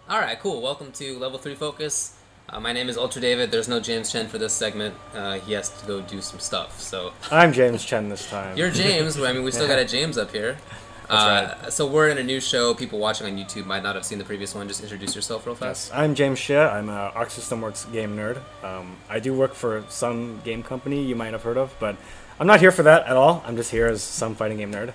Alright, cool. Welcome to Level 3 Focus. My name is Ultra David. There's no James Chen for this segment. He has to go do some stuff. So I'm James Chen this time. You're James. I mean, we still got a James up here. That's right. So we're in a new show. People watching on YouTube might not have seen the previous one. Just introduce yourself real fast. Yes, I'm James Xie. I'm an Arc System Works game nerd. I do work for some game company you might have heard of, but I'm not here for that at all. I'm just here as some fighting game nerd.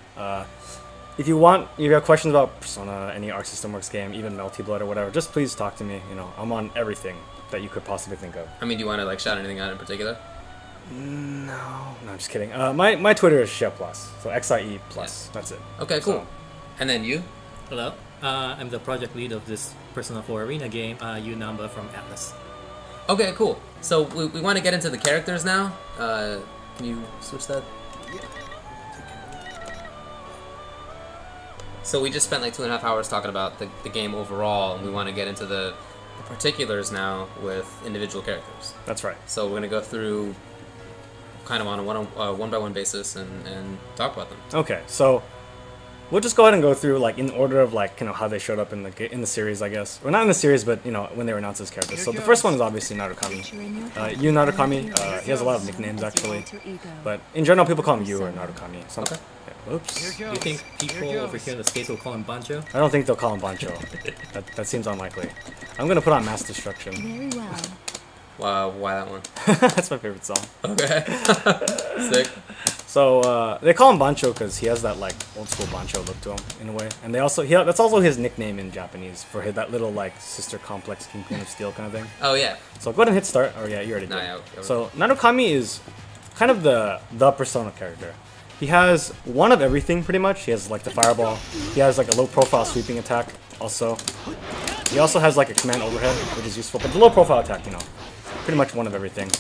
If you have questions about Persona, any Arc System Works game, even Melty Blood or whatever, just please talk to me. You know, I'm on everything that you could possibly think of. I mean, do you want to shout anything out in particular? No, I'm just kidding. My Twitter is Xie Plus, so XIE Plus. Yeah. That's it. Okay, cool. So, and then you? Hello, I'm the project lead of this Persona 4 Arena game, Yu Narukami from Atlas. Okay, cool. So we want to get into the characters now. Can you switch that? So we just spent like 2.5 hours talking about the game overall, and we want to get into the particulars now with individual characters. that's right. So we're going to go through kind of on a one-by-one basis and talk about them. Okay, so we'll just go ahead and go through like in order of how they showed up in the series, I guess. Well, not in the series, but when they were announced as characters. So the first one is obviously Narukami. Yu Narukami. He has a lot of nicknames actually, but in general people call him Yu or Narukami. Okay. Yeah, oops. Do you think people over here in the States will call him Banjo? I don't think they'll call him Bancho. that seems unlikely. I'm gonna put on Mass Destruction. Very well. Wow, why that one? That's my favorite song. Okay. Sick. So they call him Bancho because he has that like old school Bancho look to him in a way, and that's also his nickname in Japanese for that little like sister complex King Queen of Steel kind of thing. Oh, yeah. So go ahead and hit start. Oh yeah, you already did. Nah, yeah. So Narukami is kind of the Persona character. He has one of everything pretty much. He has like the fireball. He has like a low profile sweeping attack also. He also has like a command overhead, which is useful, but the low profile attack, pretty much one of everything.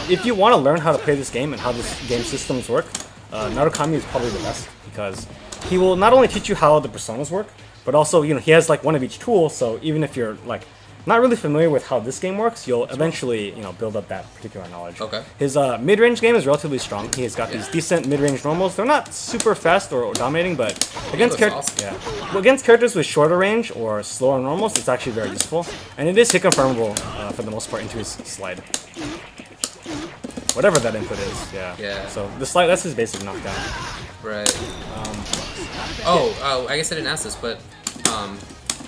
If you want to learn how to play this game and how this game systems work, Narukami is probably the best because he will not only teach you how the personas work, but also he has like one of each tool. So even if you're like not really familiar with how this game works, you'll eventually build up that particular knowledge. Okay. His mid-range game is relatively strong. He's got these decent mid-range normals. They're not super fast or dominating, but against against characters with shorter range or slower normals, it's actually very useful. And it is hit confirmable for the most part into his slide. Whatever that input is, yeah. Yeah. So the slide, that's his basic knockdown. Right. I guess I didn't ask this, but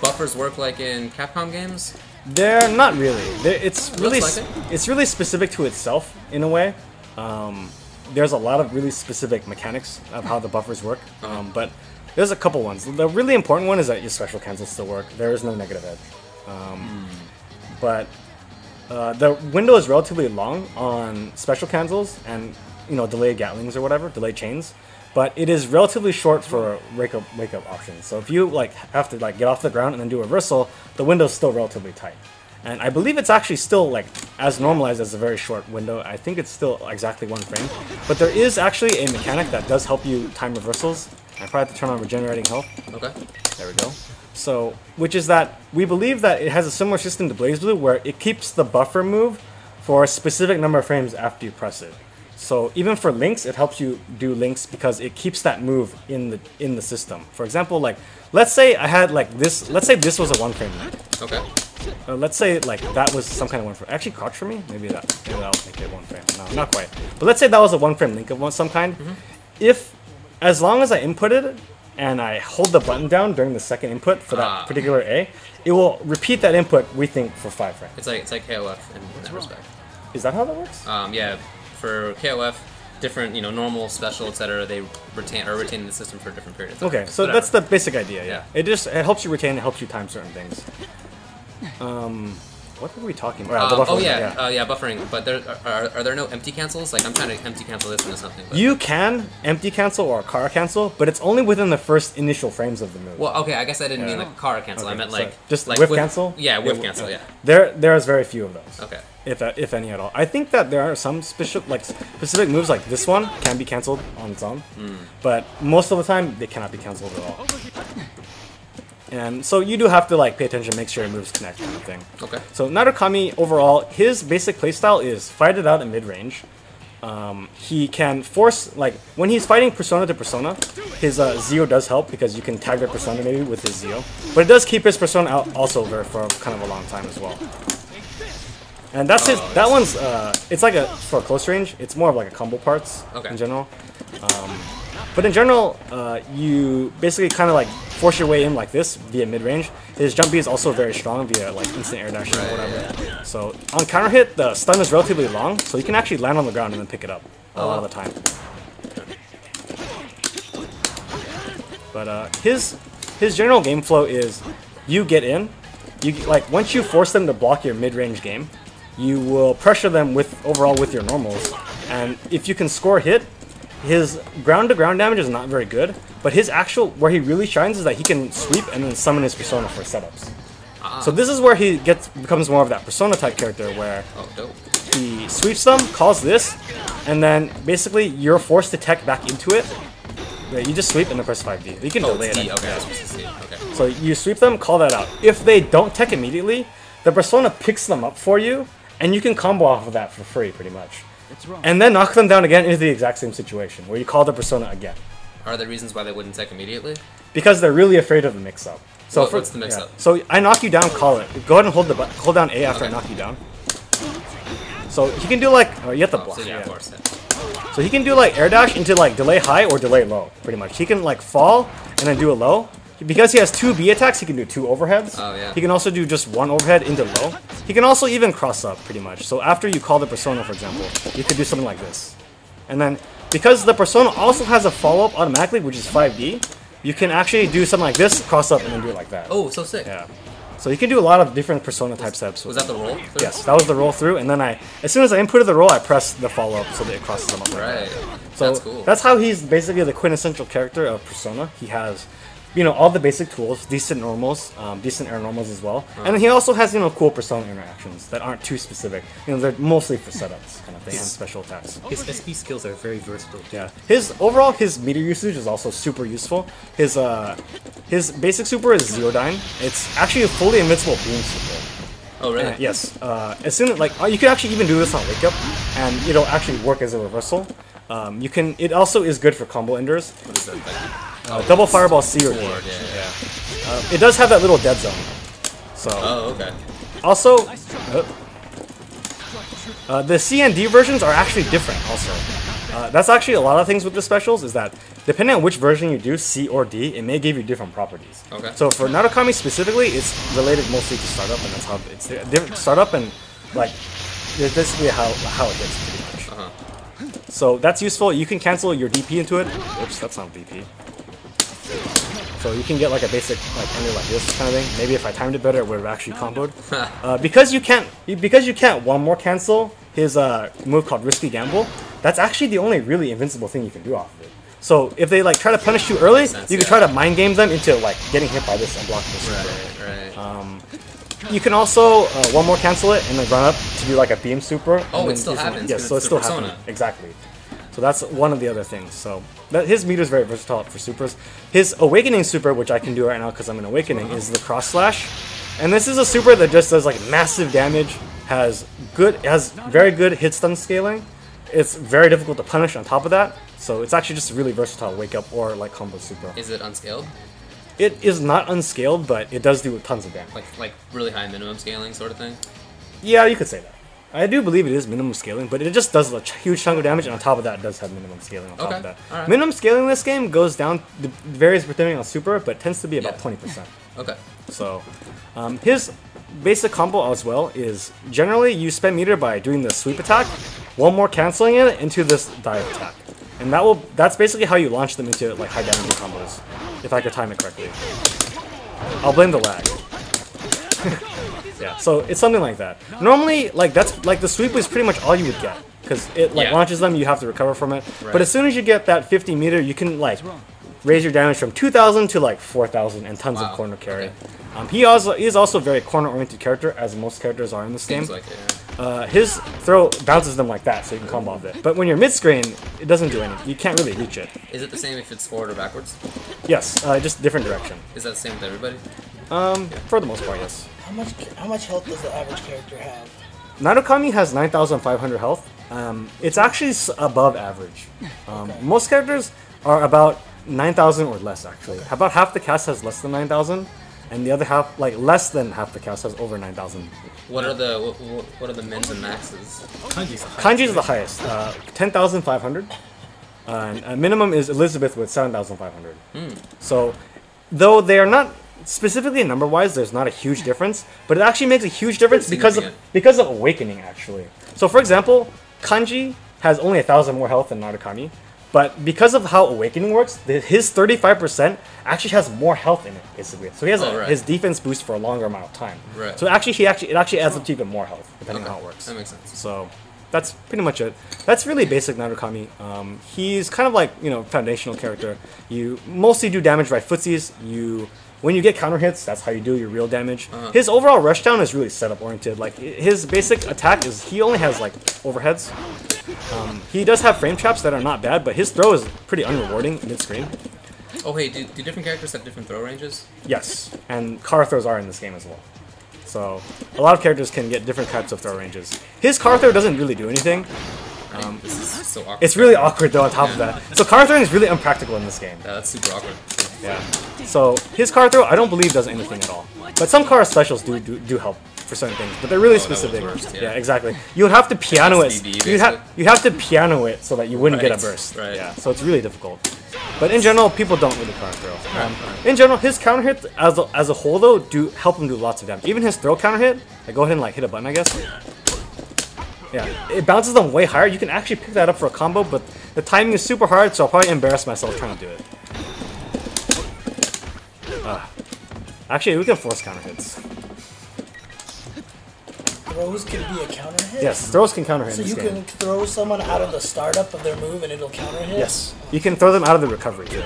buffers work like in Capcom games? They're not really. It's really specific to itself in a way. There's a lot of really specific mechanics of how the buffers work, but there's a couple ones. The really important one is that your special cancels still work. There is no negative edge. But the window is relatively long on special cancels and delayed gatlings or whatever, delayed chains. But it is relatively short for wake up options. So if you have to get off the ground and then do a reversal, the window's still relatively tight. And I believe it's actually still as normalized as a very short window. I think it's still exactly 1 frame. But there is actually a mechanic that does help you time reversals. I probably have to turn on regenerating health. Okay. There we go. So, which is that we believe that it has a similar system to BlazBlue where it keeps the buffer move for a specific number of frames after you press it. So even for links, it helps you do links because it keeps that move in the system. For example, let's say I had this. Let's say this was a 1 frame link. Okay. Let's say that was some kind of 1 frame. Actually, crouch for me. Maybe that'll make it 1 frame. No, not quite. But let's say that was a 1 frame link of some kind. As long as I inputted it and I hold the button down during the second input for that particular A, it will repeat that input. We think for 5 frames. It's like KOF in that respect. Is that how that works? Yeah. For KOF, different, normal, special, etc., they retain the system for a different period of time. Okay, so that's the basic idea, yeah. It helps you retain, it helps you time certain things. What were we talking about? Buffering. But are there no empty cancels? I'm trying to empty cancel this into something. But... You can empty cancel or Kara cancel, but it's only within the first initial frames of the move. Well, okay, I guess I didn't mean Kara cancel. Okay, I meant just whiff cancel? Yeah, whiff cancel, yeah. There's very few of those. Okay. If any at all. I think that there are some specific moves like this one can be cancelled on its own, but most of the time they cannot be cancelled at all. And so you do have to pay attention, make sure your moves connect kind of thing. Okay. So Narukami overall, his basic playstyle is fight it out in mid range, he can force, like, when he's fighting persona to persona, his Zio does help because you can tag their persona maybe with his Zio. But it does keep his persona out also for kind of a long time as well. And that's that one's, it's like for close range, it's more of like a combo parts in general. But in general, you basically kind of like force your way in like this via mid-range. His jump B is also very strong via like instant air dash or whatever. Yeah. So on counter hit, the stun is relatively long, so you can actually land on the ground and then pick it up a lot of the time. But his general game flow is you get in, like once you force them to block your mid-range game, you will pressure them overall with your normals, and if you can score a hit, his ground-to-ground damage is not very good, but his where he really shines is that he can sweep and then summon his persona for setups. So this is where he becomes more of that persona type character where he sweeps them, calls this, and then basically you're forced to tech back into it. You just sweep and then press 5D. You can delay it. Okay. So you sweep them, call that out. If they don't tech immediately, the persona picks them up for you, and you can combo off of that for free pretty much. And then knock them down again into the exact same situation, where you call the persona again. Are there reasons why they wouldn't tech immediately? Because they're really afraid of the mix-up. So what's the mix-up? So I knock you down, call it. Go ahead and hold down A after I knock you down. So he can do like, you have to block. So, of course, So he can do like air dash into like delay high or delay low, pretty much. He can like fall and then do a low. Because he has 2 B attacks, he can do 2 overheads. He can also do just 1 overhead into low. He can also even cross up, pretty much. So after you call the persona, for example, you could do something like this. And then, because the persona also has a follow-up automatically, which is 5D, you can actually do something like this, cross up, and then do it like that. Oh, so sick. Yeah. So you can do a lot of different persona type steps. Was that the roll through? Yes, that was the roll through, and then as soon as I inputted the roll, I pressed the follow-up so that it crosses them up like that. So that's cool. That's how he's basically the quintessential character of Persona. He has, all the basic tools, decent normals, decent air normals as well. And then he also has, cool persona interactions that aren't too specific. They're mostly for setups kind of thing and special attacks. His SP skills are very versatile. Yeah. His meter usage is also super useful. His basic super is Zeodyne. It's actually a fully invincible beam super. Oh, really? Yes. As soon as, you can actually even do this on Wake Up, and it'll actually work as a reversal. It also is good for combo enders. What is that thing? Double Fireball C or D. It does have that little dead zone. So. Oh, okay. Also, the C and D versions are actually different. Also, that's actually a lot of things with the specials is that depending on which version you do, C or D, it may give you different properties. Okay. So for Narukami specifically, it's related mostly to startup, and that's how it's different startup and it's basically how it gets pretty much. So that's useful. You can cancel your DP into it. Oops, that's not DP. So you can get like a basic ender like this kind of thing. Maybe if I timed it better, it would have actually comboed. Because you can't one more cancel his move called Risky Gamble. That's actually the only really invincible thing you can do off of it. So if they try to punish you early, you can try to mind game them into getting hit by this and block this. You can also one more cancel it and then run up to do a beam super. Oh, it still happens. Yes, so it still happens. Exactly. So that's one of the other things. So his meter is very versatile for supers. His Awakening super, which I can do right now because I'm in Awakening, is the Cross Slash. And this is a super that just does massive damage, has very good hit stun scaling. It's very difficult to punish on top of that. So it's actually just a really versatile Wake Up or combo super. Is it unscaled? It is not unscaled, but it does do tons of damage. Like really high minimum scaling sort of thing? Yeah, you could say that. I do believe it is minimum scaling, but it just does a huge chunk of damage, and on top of that, it does have minimum scaling on top of that. Right. Minimum scaling in this game goes down, varies depending on super, but tends to be about 20%. Okay. So, his basic combo as well is generally you spend meter by doing the sweep attack, one more canceling it into this dive attack. And that's basically how you launch them into high damage combos, if I could time it correctly. I'll blame the lag. Yeah, so it's something like that. Normally, the sweep is pretty much all you would get, because it launches them, you have to recover from it. Right. But as soon as you get that 50 meter, you can raise your damage from 2,000 to 4,000 and tons of corner carry. Okay. He is also a very corner-oriented character, as most characters are in this game. Like it, his throw bounces them like that, so you can combo off it. But when you're mid-screen, it doesn't do anything. You can't really reach it. Is it the same if it's forward or backwards? Yes, just different direction. Is that the same with everybody? For the most part, yes. How much health does the average character have? Narukami has 9,500 health. It's actually above average. Most characters are about 9,000 or less, actually. About half the cast has less than 9,000, and the other half, like less than half the cast, has over 9,000. What are the mins and maxes? Kanji's the highest, 10,500. And minimum is Elizabeth with 7,500. So, though they are not specifically number-wise, there's not a huge difference, but it actually makes a huge difference because of Awakening, actually. So, for example, Kanji has only 1,000 more health than Narukami, but because of how Awakening works, his 35% actually has more health in it, basically. So he has his defense boost for a longer amount of time. Right. So it actually adds up to even more health, depending on how it works. That makes sense. So that's pretty much it. That's really basic Narukami. He's kind of like, foundational character. You mostly do damage by footsies. When you get counter hits, that's how you do your real damage. His overall rushdown is really setup oriented. Like his basic attack is he only has like overheads. He does have frame traps that are not bad, but his throw is pretty unrewarding mid-screen. Oh hey, do different characters have different throw ranges? Yes, and car throws are in this game as well. So a lot of characters can get different types of throw ranges. His car throw doesn't really do anything. This is so awkward. It's really awkward though on top of that. So car throwing is really impractical in this game. Yeah, that's super awkward. Yeah. So his car throw, I don't believe does anything at all. But some car specials do help for certain things, but they're really specific. Burst, yeah, exactly. You would have to piano it. SBB, You have to piano it so that you wouldn't get a burst. Right. Yeah. So it's really difficult. But in general, people don't really counter throw. In general, his counter hits as a whole though do help him do lots of damage. Even his throw counter hit, like go ahead and like hit a button, I guess. Yeah, it bounces them way higher. You can actually pick that up for a combo, but the timing is super hard, so I'll probably embarrass myself trying to do it. Actually, we can force counter hits. Throws can be a counter hit? Yes, throws can counter hit So in this you game. can throw someone out of the startup of their move and it'll counter hit? Yes, you can throw them out of the recovery too.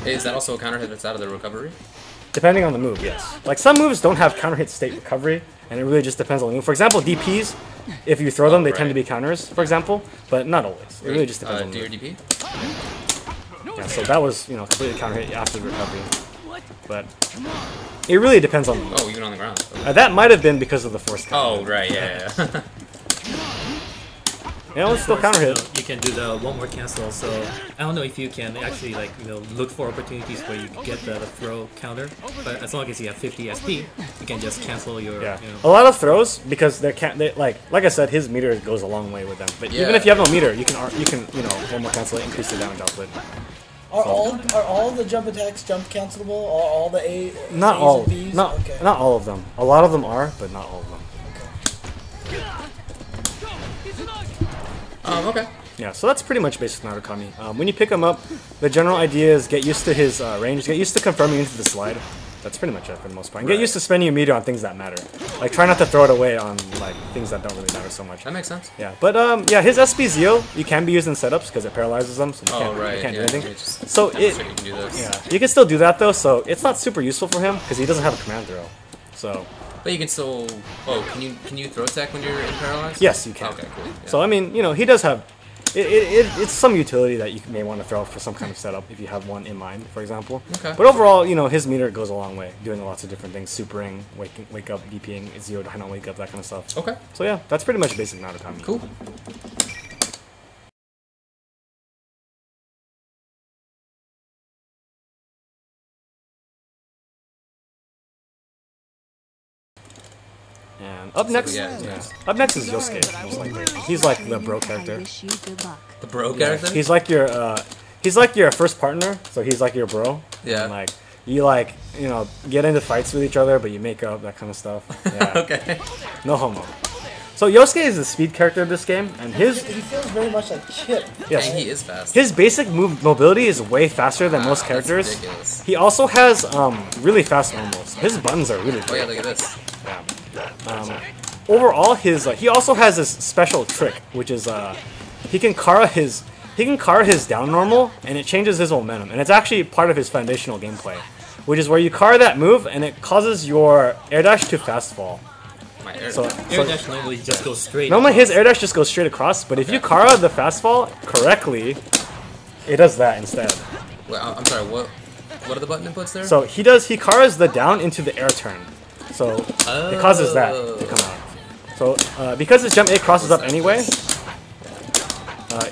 Hey, is that also a counter hit that's out of the recovery? Depending on the move, yes. Like some moves don't have counter hit state recovery, and it really just depends on the move. For example, DPs, if you throw them, they tend to be counters, for example, but not always. It really just depends on the do move. your DP? Yeah, so that was, completely counter hit after the recovery. But it really depends on the move. Oh, even on the ground. Okay. That might have been because of the force counter. Oh, right, yeah. Yeah, let's still counter hit. You can do the one more cancel. So I don't know if you can actually look for opportunities where you get the throw counter. But as long as you have 50 SP, you can just cancel your. Yeah. A lot of throws because like I said, his meter goes a long way with them. But even if you have no meter, you can one more cancel it, increase the damage output. Are all the jump attacks jump cancelable? Are all the A's Not all. and B's? Not Okay. not all of them. A lot of them are, but not all of them. Okay. Yeah, so that's pretty much basic Narukami. When you pick him up, the general idea is get used to his range, get used to confirming into the slide. That's pretty much it for the most part. And get used to spending your meter on things that matter. Like, try not to throw it away on like things that don't really matter so much. That makes sense. Yeah, but yeah, his SP Zio, you can be used in setups because it paralyzes them, so you can't do anything. So you can do this. yeah, you can still do that though. So it's not super useful for him because he doesn't have a command throw. So. But you can still. Oh, can you throw tech when you're in paralyzed? Yes, you can. Okay, cool. Yeah. So I mean, he does have. It's some utility that you may want to throw for some kind of setup if you have one in mind, for example. Okay. But overall, his meter goes a long way, doing lots of different things, supering, wake up, DPing, zero to not wake up, that kind of stuff. Okay. So yeah, that's pretty much basic Narukami. Cool. And up next, up next is Yosuke. Most likely. He's like the bro character. The bro character? He's like your first partner, so he's like your bro. Yeah. And like you get into fights with each other, but you make up, that kind of stuff. Yeah. Okay. No homo. So Yosuke is the speed character of this game, and he feels very much like Chip. Yes. And he is fast. His basic mobility is way faster than most characters. That's ridiculous. He also has really fast normals. His buttons are really good. Oh yeah, look at this. Yeah. Overall, he also has this special trick, which is he can Kara his down normal, and it changes his momentum, and it's actually part of his foundational gameplay, which is where you Kara that move, and it causes your air dash to fast fall. Air dash normally just goes straight. Normally his air dash just goes straight across, but if you Kara the fast fall correctly, it does that instead. Wait, I'm sorry. What are the button inputs there? So he Karas the down into the air turn, so it causes that to come out. So because his jump A crosses up anyway,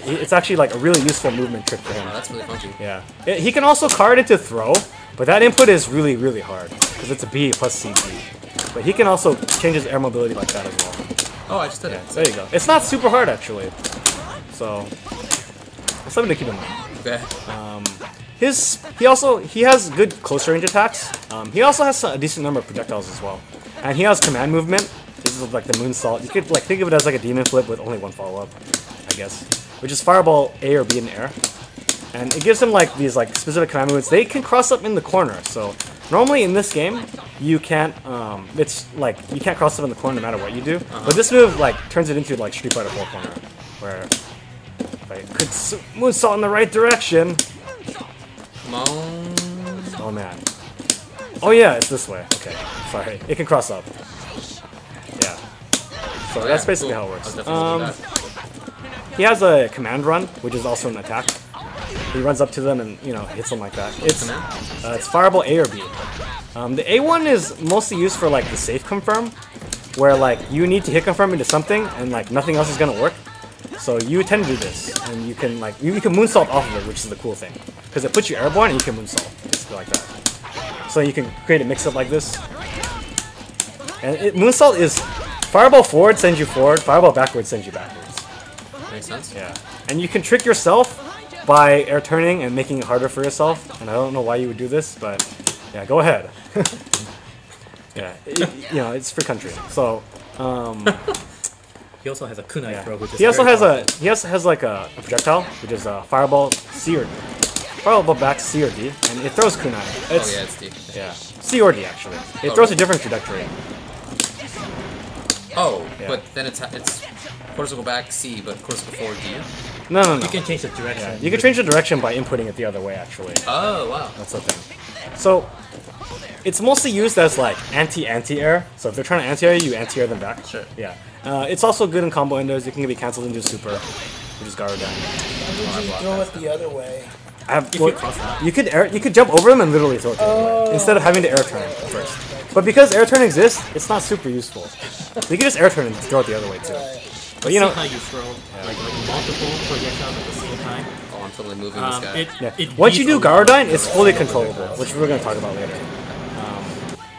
it's actually like a really useful movement trick for him. Oh, that's really funky. Yeah. He can also card into throw, but that input is really, really hard because it's a B plus C B. But he can also change his air mobility like that as well. Oh, I just did it. There you go. It's not super hard actually. So it's something to keep in mind. Okay. He has good close range attacks. He also has a decent number of projectiles as well, and he has command movement. This is like the moonsault. You could like think of it as like a demon flip with only one follow up, I guess, which is fireball A or B in the air, and it gives him like these like specific command movements. They can cross up in the corner. So normally in this game you can't. It's like you can't cross up in the corner no matter what you do. But this move like turns it into like Street Fighter 4 corner, where if I could moonsault in the right direction. Come on. Oh man. Oh yeah, it's this way. Okay, sorry. It can cross up. Yeah. So Oh, that's yeah, basically cool. how it works. I'll definitely do He has a command run, which is also an attack. He runs up to them and hits them like that. It's fireball A or B. The A one is mostly used for like the safe confirm, where like you need to hit confirm into something and like nothing else is gonna work. So you tend to do this, and you can like you can moonsault off of it, which is the cool thing, because it puts you airborne and you can moonsault, basically like that. So you can create a mix-up like this. And moonsault is fireball forward sends you forward, fireball backward sends you backwards. Makes sense. Yeah, and you can trick yourself by air turning and making it harder for yourself. And I don't know why you would do this, but yeah, go ahead. Yeah, it's free country. So. He also has a kunai throw, which is He also has powerful. has like a projectile, which is a fireball C or D. Fireball back C or D, and it throws kunai. Oh yeah, it's deep. Yeah, C or D actually. It throws a different trajectory. Oh, Yeah. but then it's cortical back C, but cortical forward D. No. You can change the direction. You can change the direction by inputting it the other way actually. Oh wow. That's the thing. So it's mostly used as like anti-air. So if they're trying to anti-air you anti-air them back. Sure. Yeah. It's also good in combo endos. It can be cancelled into super, which is guard down. How would you throw it the other way? You could jump over them and literally throw it the other way, instead of having to air turn first. But because air turn exists, it's not super useful. You can just air turn and throw it the other way too. But See how you throw like multiple projectiles at the same time. Oh, I'm totally moving this guy. It once you beats do a lot. Garodine, it's fully controllable, which we're going to talk about later.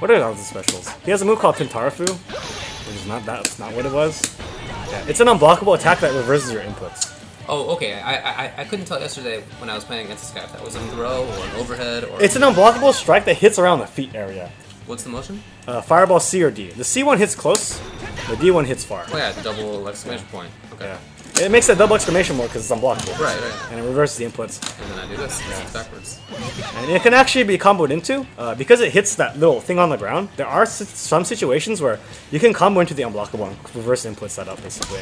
What are the other specials? He has a move called Pintarafu, which is that's not what it was. Yeah, it's an unblockable attack that reverses your inputs. Oh, okay. I couldn't tell yesterday when I was playing against this guy if that was a throw or an overhead or. It's an unblockable strike that hits around the feet area. What's the motion? Fireball C or D. The C one hits close, the D one hits far. Oh yeah, double exclamation point. Okay. Yeah. It makes a double exclamation mark because it's unblockable. Right. And it reverses the inputs. And then I do this. It's backwards. And it can actually be comboed into, because it hits that little thing on the ground, there are some situations where you can combo into the unblockable and reverse input setup, basically.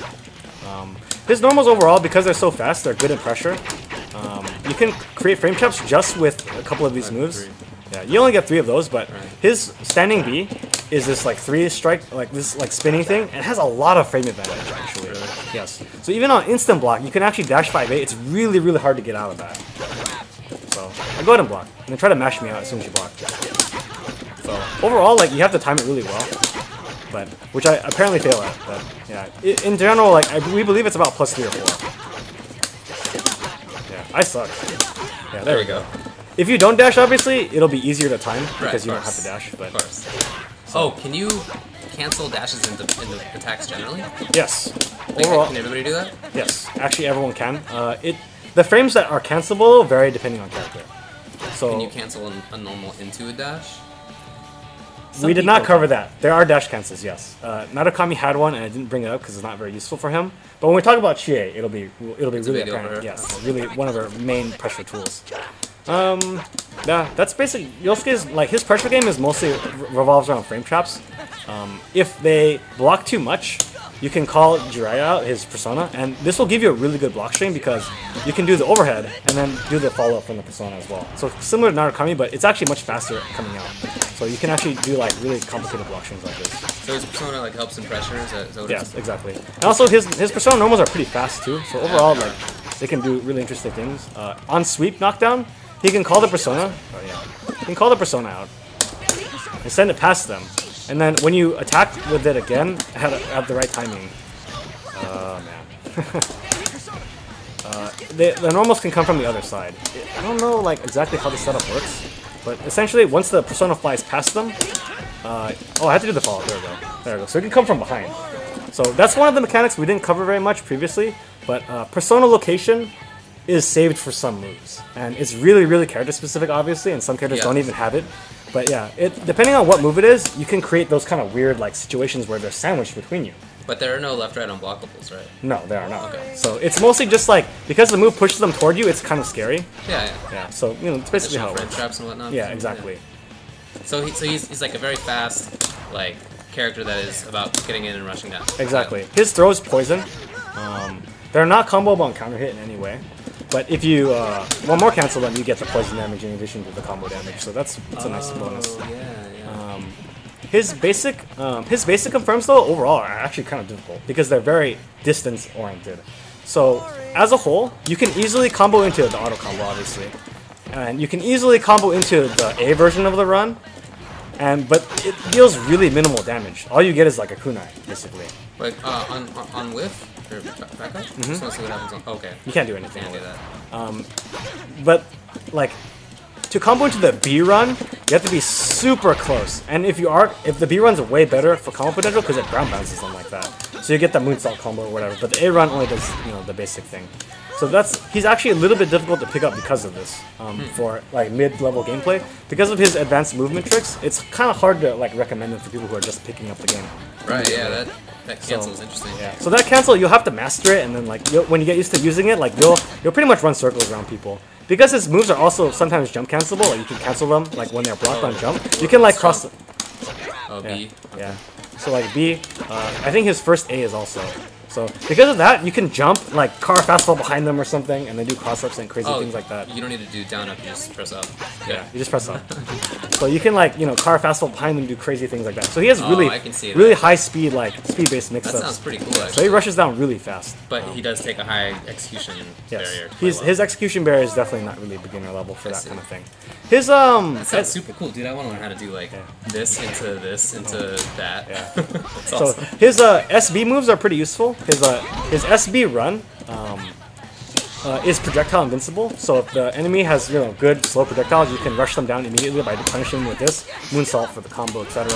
His normals overall, because they're so fast, they're good in pressure. You can create frame traps just with a couple of these moves. Yeah, you only get 3 of those, but his standing B is this like 3 strike, like this like spinning thing, and it has a lot of frame advantage actually. Yes. So even on instant block, you can actually dash 5A. It's really, really hard to get out of that. So I go ahead and block, and then try to mash me out as soon as you block. So overall, like you have to time it really well, but which I apparently fail at. But yeah, in general, like we believe it's about +3 or 4. Yeah, I suck. Yeah, There we go. If you don't dash, obviously, it'll be easier to time because Right, you of don't have to course. dash. But Of course. Oh, can you cancel dashes into attacks generally? yes, Like, overall, can everybody do that? yes. Actually, everyone can. The frames that are cancelable vary depending on character. So Can you cancel a normal into a dash? we did not cover that. There are dash cancels, yes. Narukami had one, and I didn't bring it up because it's not very useful for him. But when we talk about Chie, it'll be really big apparent. over. Yes, really one of our main pressure tools. Yeah, that's basically Yosuke's like his pressure game is mostly revolves around frame traps. If they block too much, you can call Jiraiya out, his persona, and this will give you a really good block string because you can do the overhead and then do the follow up from the persona as well. So similar to Narukami, but it's actually much faster coming out. So you can actually do like really complicated block strings like this. So his persona like helps in pressure? Is that what it Yes, is? exactly. And also his persona normals are pretty fast too. So overall, like they can do really interesting things. On sweep knockdown, he can call the persona. Oh yeah, he can call the persona out and send it past them. And then when you attack with it again, have the right timing. Man. The normals can come from the other side. I don't know like exactly how the setup works, but essentially once the Persona flies past them, oh, I had to do the follow-up. There we go. There we go. So it can come from behind. So that's one of the mechanics we didn't cover very much previously, but Persona location is saved for some moves, and it's really, really character specific, obviously, and some characters don't even have it. But yeah, depending on what move it is, you can create those kind of weird like situations where they're sandwiched between you. But there are no left-right unblockables, right? No, there are not. Okay. So it's mostly just like, because the move pushes them toward you, it's kind of scary. Yeah. Yeah. So it's basically how it friend works. traps and whatnot. Yeah, exactly. Yeah. So he's like a very fast like character that is about getting in and rushing down. Exactly. His throws poison. They're not comboable on counter hit in any way. But if you one more cancel them, you get the poison damage in addition to the combo damage. So that's a nice bonus. Yeah. His basic confirms though overall are actually kind of difficult because they're very distance oriented. So as a whole, you can easily combo into the auto combo, obviously, and you can easily combo into the A version of the run. But it deals really minimal damage. All you get is like a kunai, basically. Like on whiff or back up. Just want to see what happens on. Okay. You can't do anything. Can't do that. But like to combo into the B run, you have to be super close. And if the B run's way better for combo potential because it ground bounces them like that, so you get the moonsault combo or whatever. But the A run only does the basic thing. So he's actually a little bit difficult to pick up because of this for like mid-level gameplay. Because of his advanced movement tricks, it's kind of hard to like recommend it for people who are just picking up the game. Right. Yeah. That cancel is interesting. Yeah. So that cancel, you'll have to master it, and then like when you get used to using it, like you'll pretty much run circles around people. Because his moves are also sometimes jump cancelable, like you can cancel them like when they're blocked on jump. You can like cross. Oh, B. Yeah. So like B, I think his first A is also. So because of that, you can jump like car fastball behind them or something, and then do cross-ups and crazy things like that. You don't need to do down up. You just press up. Yeah, you just press up. So you can like car fastball behind them, do crazy things like that. So he has I can see really that. high speed speed-based mix-ups. That sounds pretty cool, actually. So he rushes down really fast. But he does take a high execution barrier. His execution barrier is definitely not really beginner level for that kind of thing. His That sounds super cool, dude. I want to learn how to do like this into that. Yeah. That's So awesome. his SB moves are pretty useful. His SB run is projectile invincible. So if the enemy has good slow projectiles, you can rush them down immediately by punishing them with this moonsault for the combo, etc.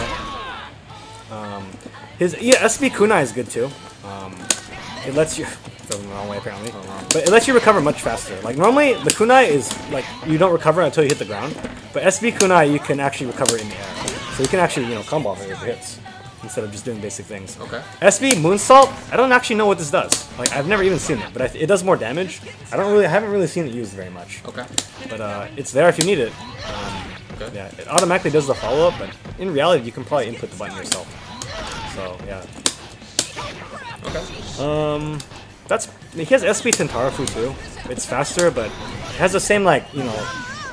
His SB kunai is good too. It lets you the wrong way apparently, but it lets you recover much faster. Like normally the kunai is like you don't recover until you hit the ground, but SB kunai you can actually recover in the air. So you can actually combo off it with hits instead of just doing basic things. Okay. SB Moonsault, I don't actually know what this does. Like I've never even seen it, but it does more damage. I haven't really seen it used very much. Okay. But it's there if you need it. Okay. Yeah, it automatically does the follow-up, but in reality you can probably input the button yourself. So yeah. Okay. He has SB Tentarafu too. It's faster, but it has the same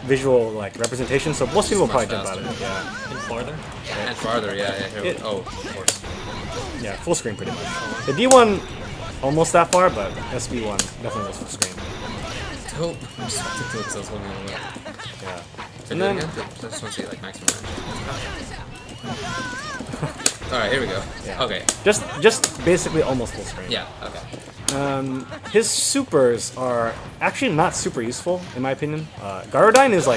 visual representation, so most people will probably jump out of it. Yeah. And farther? And farther, yeah. Here of course. Yeah, full screen pretty much. The D1 almost that far, but SB1 definitely was full screen. Dope. I'm just about to do it because I was holding on to it. Yeah. And then again? I just want to see maximum range. Alright, here we go. Yeah. Okay. Just basically almost full screen. Yeah, okay. His supers are actually not super useful, in my opinion. Garodine is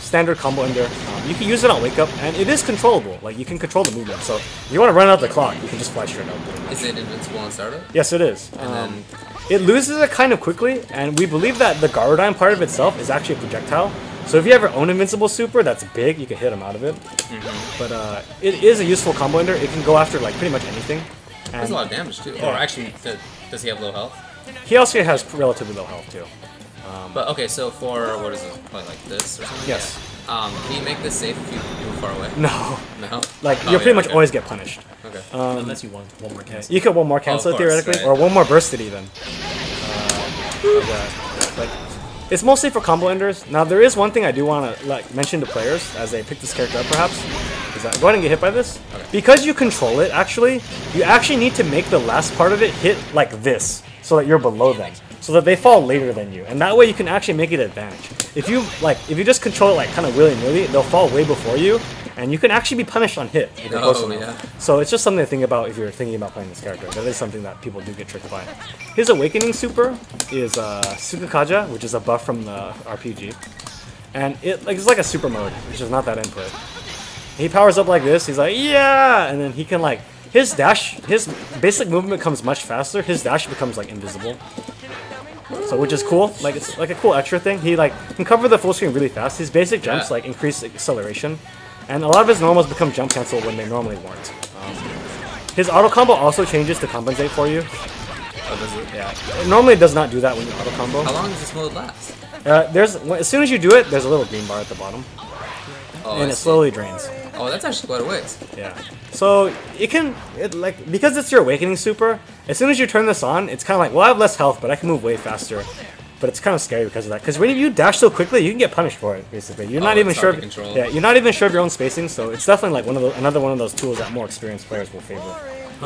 standard combo ender. You can use it on wake up, and it is controllable. Like you can control the movement. So if you want to run out the clock, you can just fly straight out. Is it invincible on startup? Yes, it is. And then it loses it kind of quickly, and we believe that the Garodine part of itself is actually a projectile. So if you have your own invincible super that's big, you can hit him out of it. But it is a useful combo ender. It can go after pretty much anything. And does a lot of damage too. Or actually, does he have low health? he also has relatively low health too. But okay, so for what is it? Probably like this or something. Yes. Can you make this safe if you move far away? No. No. You'll pretty much always get punished. Okay. Unless you want one more cancel. You could one more cancel of course, theoretically, right. or one more bursted even. But it's mostly for combo enders. Now there is one thing I do want to mention to players as they pick this character up, perhaps. Is that go ahead and get hit by this? Okay. Because you control it, you actually need to make the last part of it hit like this, so that you're below them, so that they fall later than you, and that way you can actually make it advantage. If you just control it kind of willy-nilly, they'll fall way before you, and you can actually be punished on hit if you're close Oh, enough. yeah. So it's just something to think about if you're thinking about playing this character. That is something that people do get tricked by. His awakening super is Sukakaja, which is a buff from the RPG, and it's like a super mode, which is not that input. He powers up like this. He's like, yeah, and then he can like his basic movement becomes much faster. His dash becomes like invisible. So which is cool, like it's like a cool extra thing. He like can cover the full screen really fast. His basic jumps like increase acceleration, and a lot of his normals become jump cancel when they normally weren't. His auto combo also changes to compensate for you. Oh, does it? Yeah, it normally does not do that when you auto combo. How long does this mode last? As soon as you do it, there's a little green bar at the bottom, Oh, and I it see. slowly drains. Oh, that's actually quite a ways. Yeah. So because it's your awakening super, as soon as you turn this on, it's kind of like, well, I have less health, but I can move way faster. But it's kind of scary because of that. Because when you dash so quickly, you can get punished for it. Basically, you're not even it's sure. hard to control. Yeah, you're not even sure of your own spacing. So it's definitely like another one of those tools that more experienced players will favor.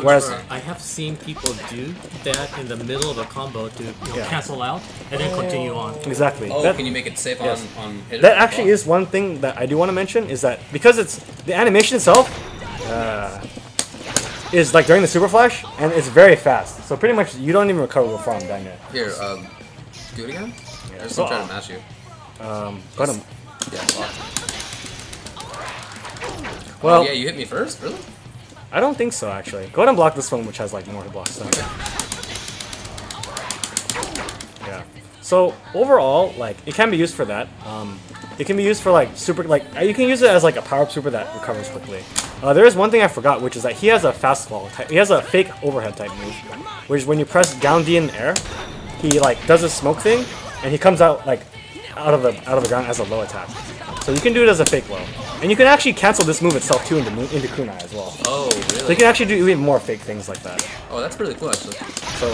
Whereas, I have seen people do that in the middle of a combo to Yeah. cancel out and then continue on. exactly. Oh, That- can you make it safe yes. on hitter? That actually is one thing that I do want to mention is that because it's the animation itself is like during the super flash and it's very fast. So pretty much you don't even recover before I'm done yet. Here, do it again? I just So, trying to match you. Go ahead. Yeah, block. Well, Oh, yeah, you hit me first? Really? I don't think so actually. Go ahead and block this one, which has like more blocks than yeah. So overall, like it can be used for that. It can be used for like super, like you can use it as like a power-up super that recovers quickly. There is one thing I forgot, which is that he has a fast fall type. He has a fake overhead type move, which is when you press down D in the air, he like does a smoke thing, and he comes out like out of the ground as a low attack. So you can do it as a fake low, and you can actually cancel this move itself too into kunai as well. Oh, So you really? can actually do even more fake things like that. Oh, that's really cool, actually. So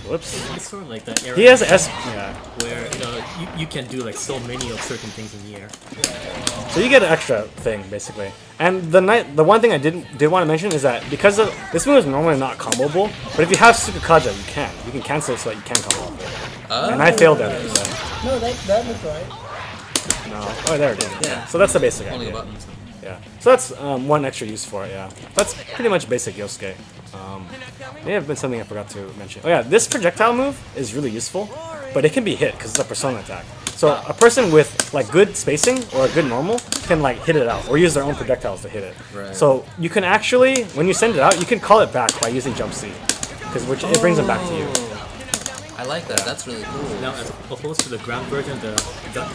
whoops. It's sort of like that era He has S. Yeah. where you can do like so many of certain things in the air. So you get an extra thing basically. And the one thing I did want to mention is that because of this move is normally not comboable, but if you have Sukakaja, you can cancel it so that you can combo it. And I failed at it. So. No, that looked right. No. Oh, there it is. Yeah. So that's the basic Only a idea. button. So. Yeah. So that's one extra use for it. Yeah. That's pretty much basic Yosuke. May have been something I forgot to mention. Oh yeah, this projectile move is really useful, but it can be hit because it's a persona attack. So a person with like good spacing or a good normal can like hit it out or use their own projectiles to hit it. Right. So you can actually, when you send it out, you can call it back by using jump C, which it brings them back to you. I like that. That's really cool. Now, as opposed to the ground version, the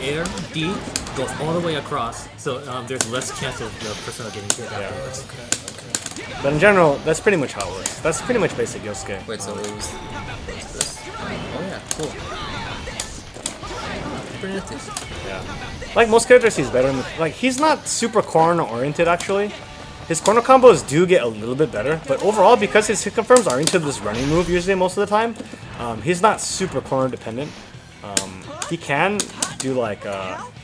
air D goes all the way across, so there's less chance of the person getting hit afterwards. But in general, that's pretty much how it works. That's pretty much basic Yosuke. Wait, so what's this? Oh, yeah, cool. Pretty nifty. Yeah. Like most characters, he's better. Like he's not super corner oriented actually. His corner combos do get a little bit better, but overall, because his hit confirms are into this running move usually most of the time, he's not super corner dependent. He can do like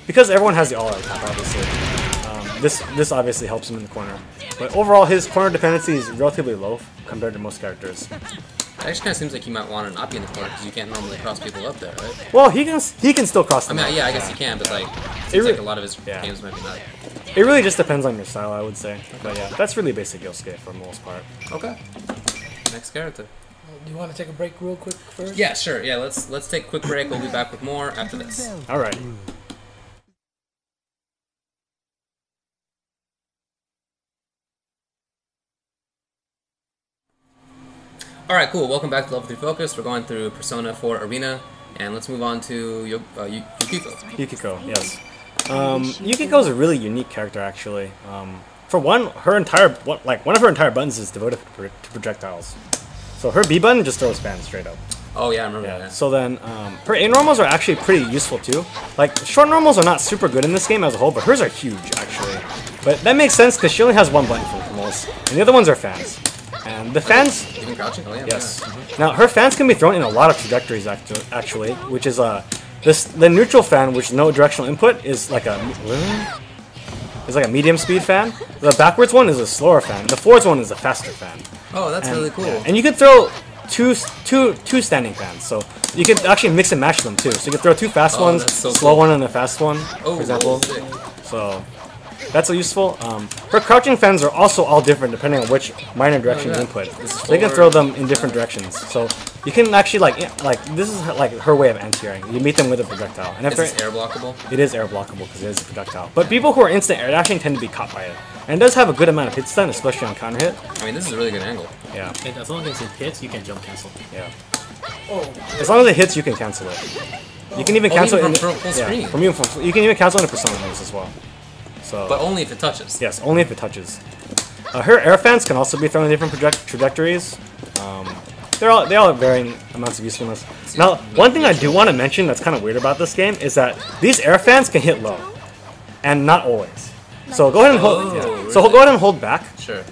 because everyone has the all-out attack obviously. This obviously helps him in the corner, but overall his corner dependency is relatively low compared to most characters. It actually kind of seems like you might want to not be in the corner because you can't normally cross people up there, right? Well, he can still cross I them. mean, out. yeah, I guess you can, but like, it seems re- like a lot of his yeah. games might be not. It really just depends on your style, I would say. But yeah, that's really basic Yosuke for the most part. Okay. Next character. Do you want to take a break real quick first? Yeah, sure. Yeah, let's take a quick break. We'll be back with more after this. All right. All right, cool. Welcome back to Level 3 Focus. We're going through Persona 4 Arena, and let's move on to Yukiko. Yukiko, yes. Yukiko is a really unique character, actually. For one, one of her entire buttons is devoted to projectiles. So her B button just throws fans straight up. Oh yeah, I remember that. So then, her A normals are actually pretty useful too. Like short normals are not super good in this game as a whole, but hers are huge actually. But that makes sense because she only has one button for most, and the other ones are fans. And the fans, Even crouching? Oh yeah. yes. Now her fans can be thrown in a lot of trajectories actually, which is the neutral fan, which no directional input, is like a medium speed fan. The backwards one is a slower fan. The forwards one is a faster fan. Oh, that's really cool. Yeah. And you can throw two standing fans, so you can actually mix and match them too. So you can throw two fast ones, that's so slow cool. one, and a fast one, Oh, for example. sick. So That's useful. Her crouching fans are also all different depending on which minor direction you input. They can throw them in different directions. So you can actually like this is like her way of anti-airing. You meet them with a projectile. And if Is this air blockable? it is air blockable because it is a projectile. But people who are instant air dashing tend to be caught by it. And it does have a good amount of hit stun, especially on counter hit. I mean, this is a really good angle. Yeah. And as long as it hits, you can jump cancel. Yeah. Oh, As long as it hits, you can cancel it. You can even cancel even it from full screen. you can even cancel into persona moves as well. So. But only if it touches. Yes, only if it touches. Her air fans can also be thrown in different trajectories. They all have varying amounts of usefulness. Now, one thing I do want to mention that's kind of weird about this game is that these air fans can hit low, and not always. So go ahead and hold. Yeah. really? So go ahead and hold back. Sure.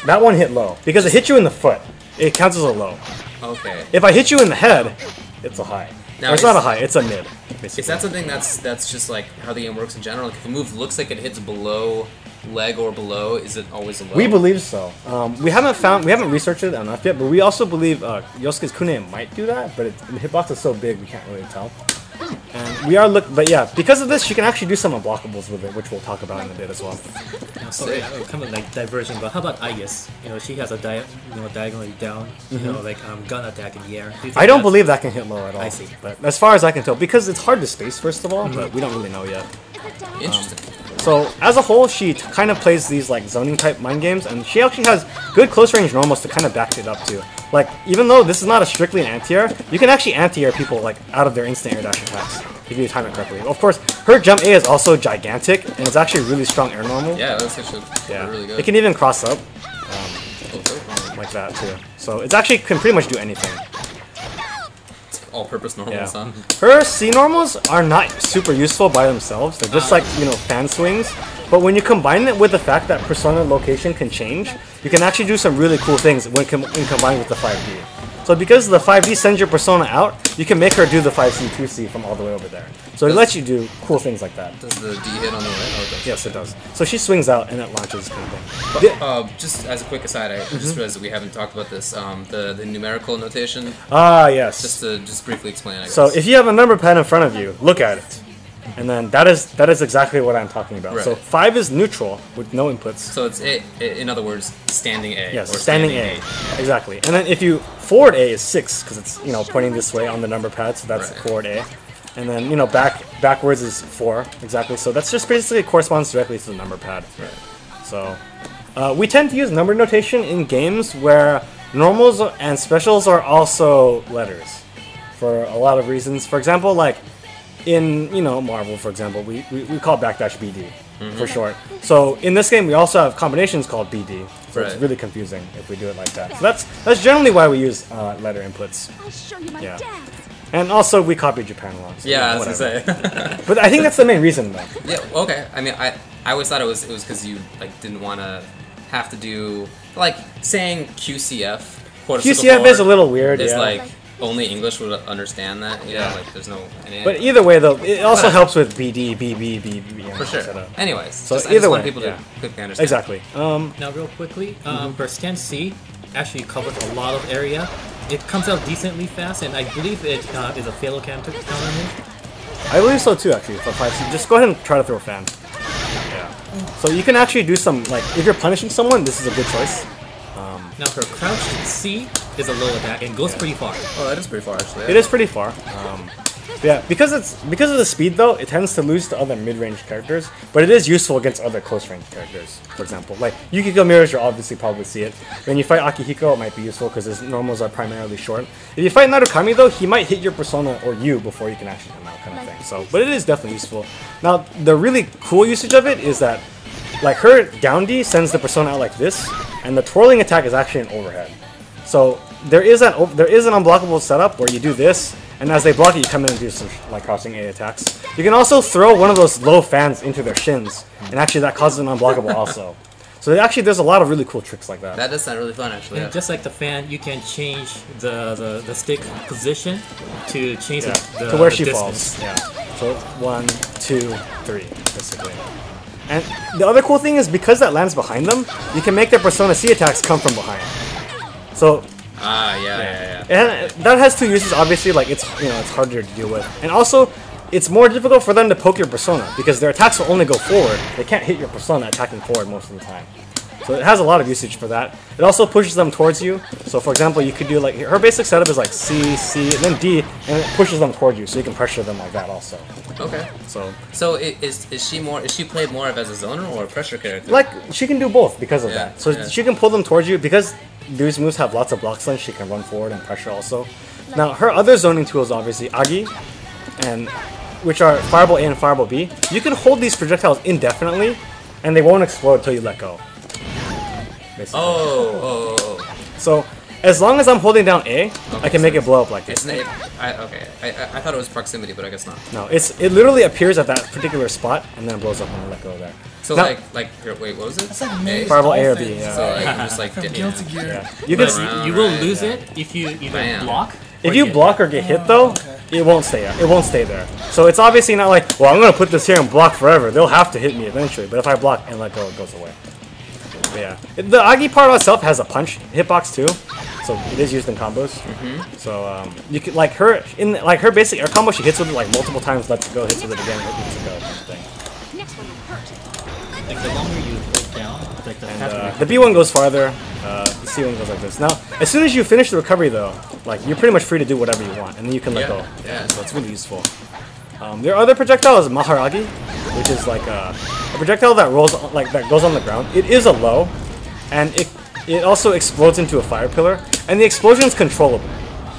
That one hit low because it hit you in the foot. It counts as a low. Okay. If I hit you in the head, it's a high. Now, Or it's not a high. It's a mid. Basically. Is that something that's just like how the game works in general? Like if a move looks like it hits below leg or below, is it always a low? We believe so. We haven't researched it enough yet, but we also believe Yosuke's Kune might do that, but the hitbox is so big we can't really tell. And we are but yeah, because of this, she can actually do some unblockables with it, which we'll talk about in a bit as well. Sorry, kind of like diversion, but how about Aegis? You know, she has a diagonally down, like gun attack in the air. Do you think I don't that's- believe that can hit low at all. I see. But as far as I can tell, because it's hard to space first of all, but we don't really know yet. Interesting. So as a whole, she kind of plays these like zoning type mind games, and she actually has good close range normals to kind of back it up too. Like even though this is not a strictly an anti-air, you can actually anti-air people like out of their instant air dash attacks if you time it correctly. Of course, her jump A is also gigantic, and it's actually really strong air normal. Yeah, that's actually really good. It can even cross up Oh, like that too. So it actually can pretty much do anything. all-purpose normals, huh? Her C normals are not super useful by themselves. They're just like, fan swings. But when you combine it with the fact that persona location can change, you can actually do some really cool things when combined with the 5D. So because the 5D sends your persona out, you can make her do the 5C, 2C from all the way over there. So it lets you do cool things like that. Does the D hit on the right? Oh, it does. Yes, it does. So she swings out and it launches kind of thing. But, just as a quick aside, I just realized that we haven't talked about this. The numerical notation. Ah, yes. Just briefly explain. I guess. So if you have a number pad in front of you, look at it. And then that is exactly what I'm talking about. Right. So 5 is neutral with no inputs. So it's A, in other words, standing A. Yes, or standing A. Exactly. And then if you forward A is 6 because it's pointing this way on the number pad, so that's Right. forward A. And then backwards is 4 exactly. So that's just basically corresponds directly to the number pad. Right. So we tend to use number notation in games where normals and specials are also letters for a lot of reasons. For example, like in Marvel, for example, we call backdash BD for short. So in this game, we also have combinations called BD. So it's Right. really confusing if we do it like that. So that's generally why we use letter inputs. I'll show you my Yeah. dad. And also we copy Japan a lot. So Yeah, I was whatever. gonna say. But I think that's the main reason though. Yeah. Okay. I mean, I always thought it was because you didn't want to have to do saying QCF. QCF is a little weird. Is Yeah. only English would understand that. Yeah. There's no. But either way, though, it also helps with BD, BB, BB. for sure. etc. Anyways, So I either just want way, people yeah. to quickly understand. Exactly. Now, real quickly, her stand C actually covers a lot of area. It comes out decently fast, and I believe it is a fatal counter move. I believe so too, actually. For 5C, just go ahead and try to throw a fan. Yeah. So you can actually do some if you're punishing someone, this is a good choice. Now, her crouch C is a low attack and goes pretty far. Oh, that is pretty far actually. It is pretty far. Yeah, because of the speed though, it tends to lose to other mid-range characters, but it is useful against other close-range characters. For example, like Yukiko mirrors, you'll obviously probably see it. When you fight Akihiko, it might be useful because his normals are primarily short. If you fight Narukami though, he might hit your persona or you before you can actually come out, kind of thing. So, but it is definitely useful. Now, the really cool usage of it is that, her down D sends the persona out like this, and the twirling attack is actually an overhead. So there is an unblockable setup where you do this, and as they block it, you come in and do some crossing A attacks. You can also throw one of those low fans into their shins, and actually that causes an unblockable also. So actually, there's a lot of really cool tricks like that. That does sound really fun actually. And Yeah. just like the fan, you can change the stick position to change the to where she distance. falls. Yeah. So 1, 2, 3, basically. And the other cool thing is because that lands behind them, you can make their Persona C attacks come from behind. So Yeah. and that has two uses. Obviously, it's harder to deal with, and also it's more difficult for them to poke your persona because their attacks will only go forward. They can't hit your persona attacking forward most of the time. So it has a lot of usage for that. It also pushes them towards you. So for example, you could do like, her basic setup is like C, C, and then D, and it pushes them toward you, so you can pressure them like that also. Okay. So is she played more of as a zoner or a pressure character? Like, she can do both because of that. So yeah. she can pull them towards you, because these moves have lots of block slings, she can run forward and pressure also. Now, her other zoning tools, obviously, Agi, and which are Fireball A and Fireball B. You can hold these projectiles indefinitely, and they won't explode until you let go. Basically. Oh. So, as long as I'm holding down A, Okay, I can make it blow up like this. Okay. I thought it was proximity, but I guess not. No, it literally appears at that particular spot, and then it blows up when I let go there. So now, here, wait, what was it? That's like Maze Fireball A or Dolphins. B, yeah. So like, you just like From did Guilty Gear. Yeah. You can Right. You will lose it if you either Bam. block. If or you get block or get hit though, okay. it won't stay. It won't stay there. So it's obviously not like, well, I'm gonna put this here and block forever. They'll have to hit me eventually. But if I block and let go, it goes away. But yeah, the Agi part itself has a punch hitbox too, so it is used in combos. So you can like her her basic her combo. She hits with it like multiple times, lets it go, hits with it again, lets it go, kind of thing. Next one will hurt. like the longer you hold down, like the faster. The B1 goes farther. The C1 goes like this. Now, as soon as you finish the recovery though, like you're pretty much free to do whatever you want, and then you can let go. Yeah. So it's really useful. Their other projectile is Maharagi, which is like a projectile that rolls that goes on the ground. It is a low, and it also explodes into a fire pillar, and the explosion is controllable.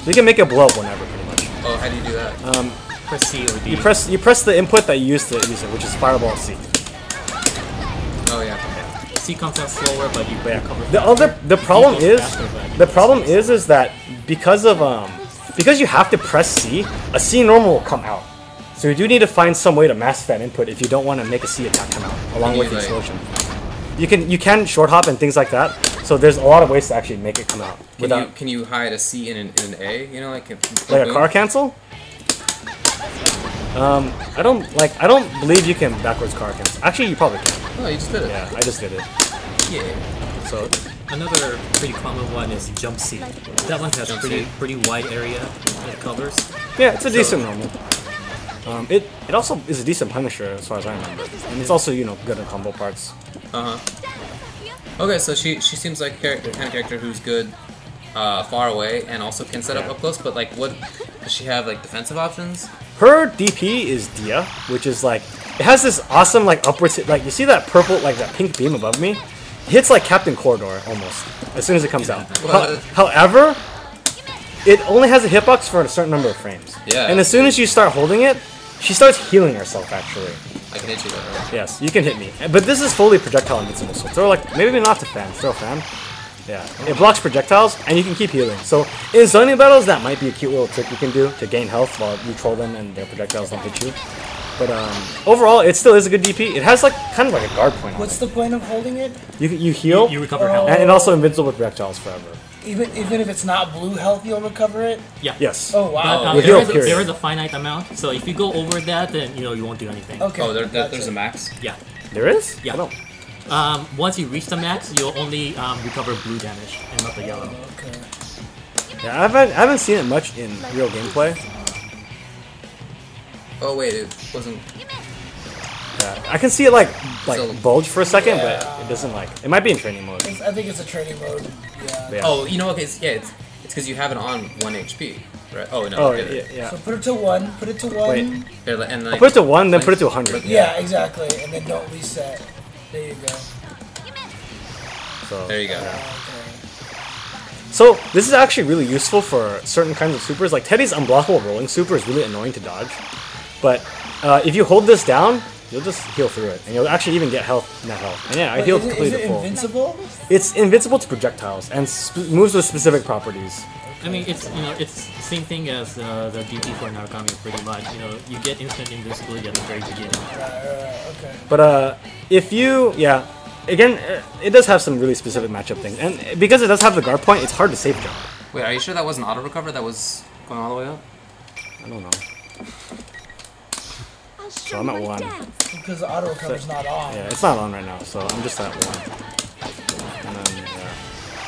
So you can make it blow up whenever, pretty much. Oh, how do you do that? Press C or D. You press the input that you use to use it, which is Fireball C. Oh yeah. C comes out slower, but you recover. The problem goes is faster, but that because you have to press C, a C normal will come out. So you do need to find some way to mask that input if you don't want to make a C attack come out along with the explosion. You can short hop and things like that. So there's a lot of ways to actually make it come out. Can you hide a C in an A? You know, like a car cancel? I don't believe you can backwards car cancel. Actually, you probably can. Oh, you just did it. Yeah, I just did it. Yeah. So another pretty common one is jump C. That one has pretty wide area that it covers. yeah, it's a decent normal. It also is a decent Punisher as far as I remember, and it's also good in combo parts. Okay, so she seems like the kind of character who's good far away and also can set up close. But like, what does she have? Like defensive options? Her DP is Dia, which is like it has this awesome like upwards hit. Like you see that purple that pink beam above me? It hits like Captain Corridor almost as soon as it comes out. However, it only has a hitbox for a certain number of frames. Yeah. And as soon as you start holding it, she starts healing herself actually. I can hit you though. Right? Yes, you can hit me. But this is fully projectile invincible, so throw maybe not to fan, throw fan. Yeah, it blocks projectiles, and you can keep healing. So in zoning battles, that might be a cute little trick you can do to gain health while you troll them and their projectiles don't hit you. But overall, it still is a good DP. It has like kind of like a guard point on What's it. the point of holding it? You heal, You recover health. and also invincible with projectiles forever. Even if it's not blue health, you'll recover it? Yeah. Yes. Oh, wow. With There heal period. is a finite amount, so if you go over that, then you won't do anything. Okay. Oh, there's gotcha. a max. Yeah. There is? Yeah. I don't. Once you reach the max, you'll only recover blue damage and not the yellow. Okay. Yeah, I haven't seen it much in real gameplay. Oh wait, it wasn't. Yeah, I can see it like So- bulge for a second, but it doesn't it might be in training mode. I think it's a training mode. Yeah. But yeah. Oh, you know, okay, it's because you have it on 1 HP, right? Oh no. Oh, okay. yeah. So put it to 1. Put it to 1. Wait. Here, and like, Put it to 1, then put it to 100. Yeah, exactly. And then don't reset. There you go. So, There you go. yeah. Okay. So this is actually really useful for certain kinds of supers. Like Teddy's unblockable rolling super is really annoying to dodge, but if you hold this down, you'll just heal through it, and you'll actually even get net health. And yeah, I Wait, healed is completely it full. invincible? It's invincible to projectiles and moves with specific properties. I mean, it's it's the same thing as the DP for Narukami pretty much. You get instant invincibility at the very beginning. Okay. But if you, again, it does have some really specific matchup things, and because it does have the guard point, it's hard to safe jump. Wait, are you sure that wasn't auto recover? That was going all the way up? I don't know. I'll So show I'm at my 1. dance. Because the auto recover's not on. Yeah, it's not on right now, so I'm just at 1. And then,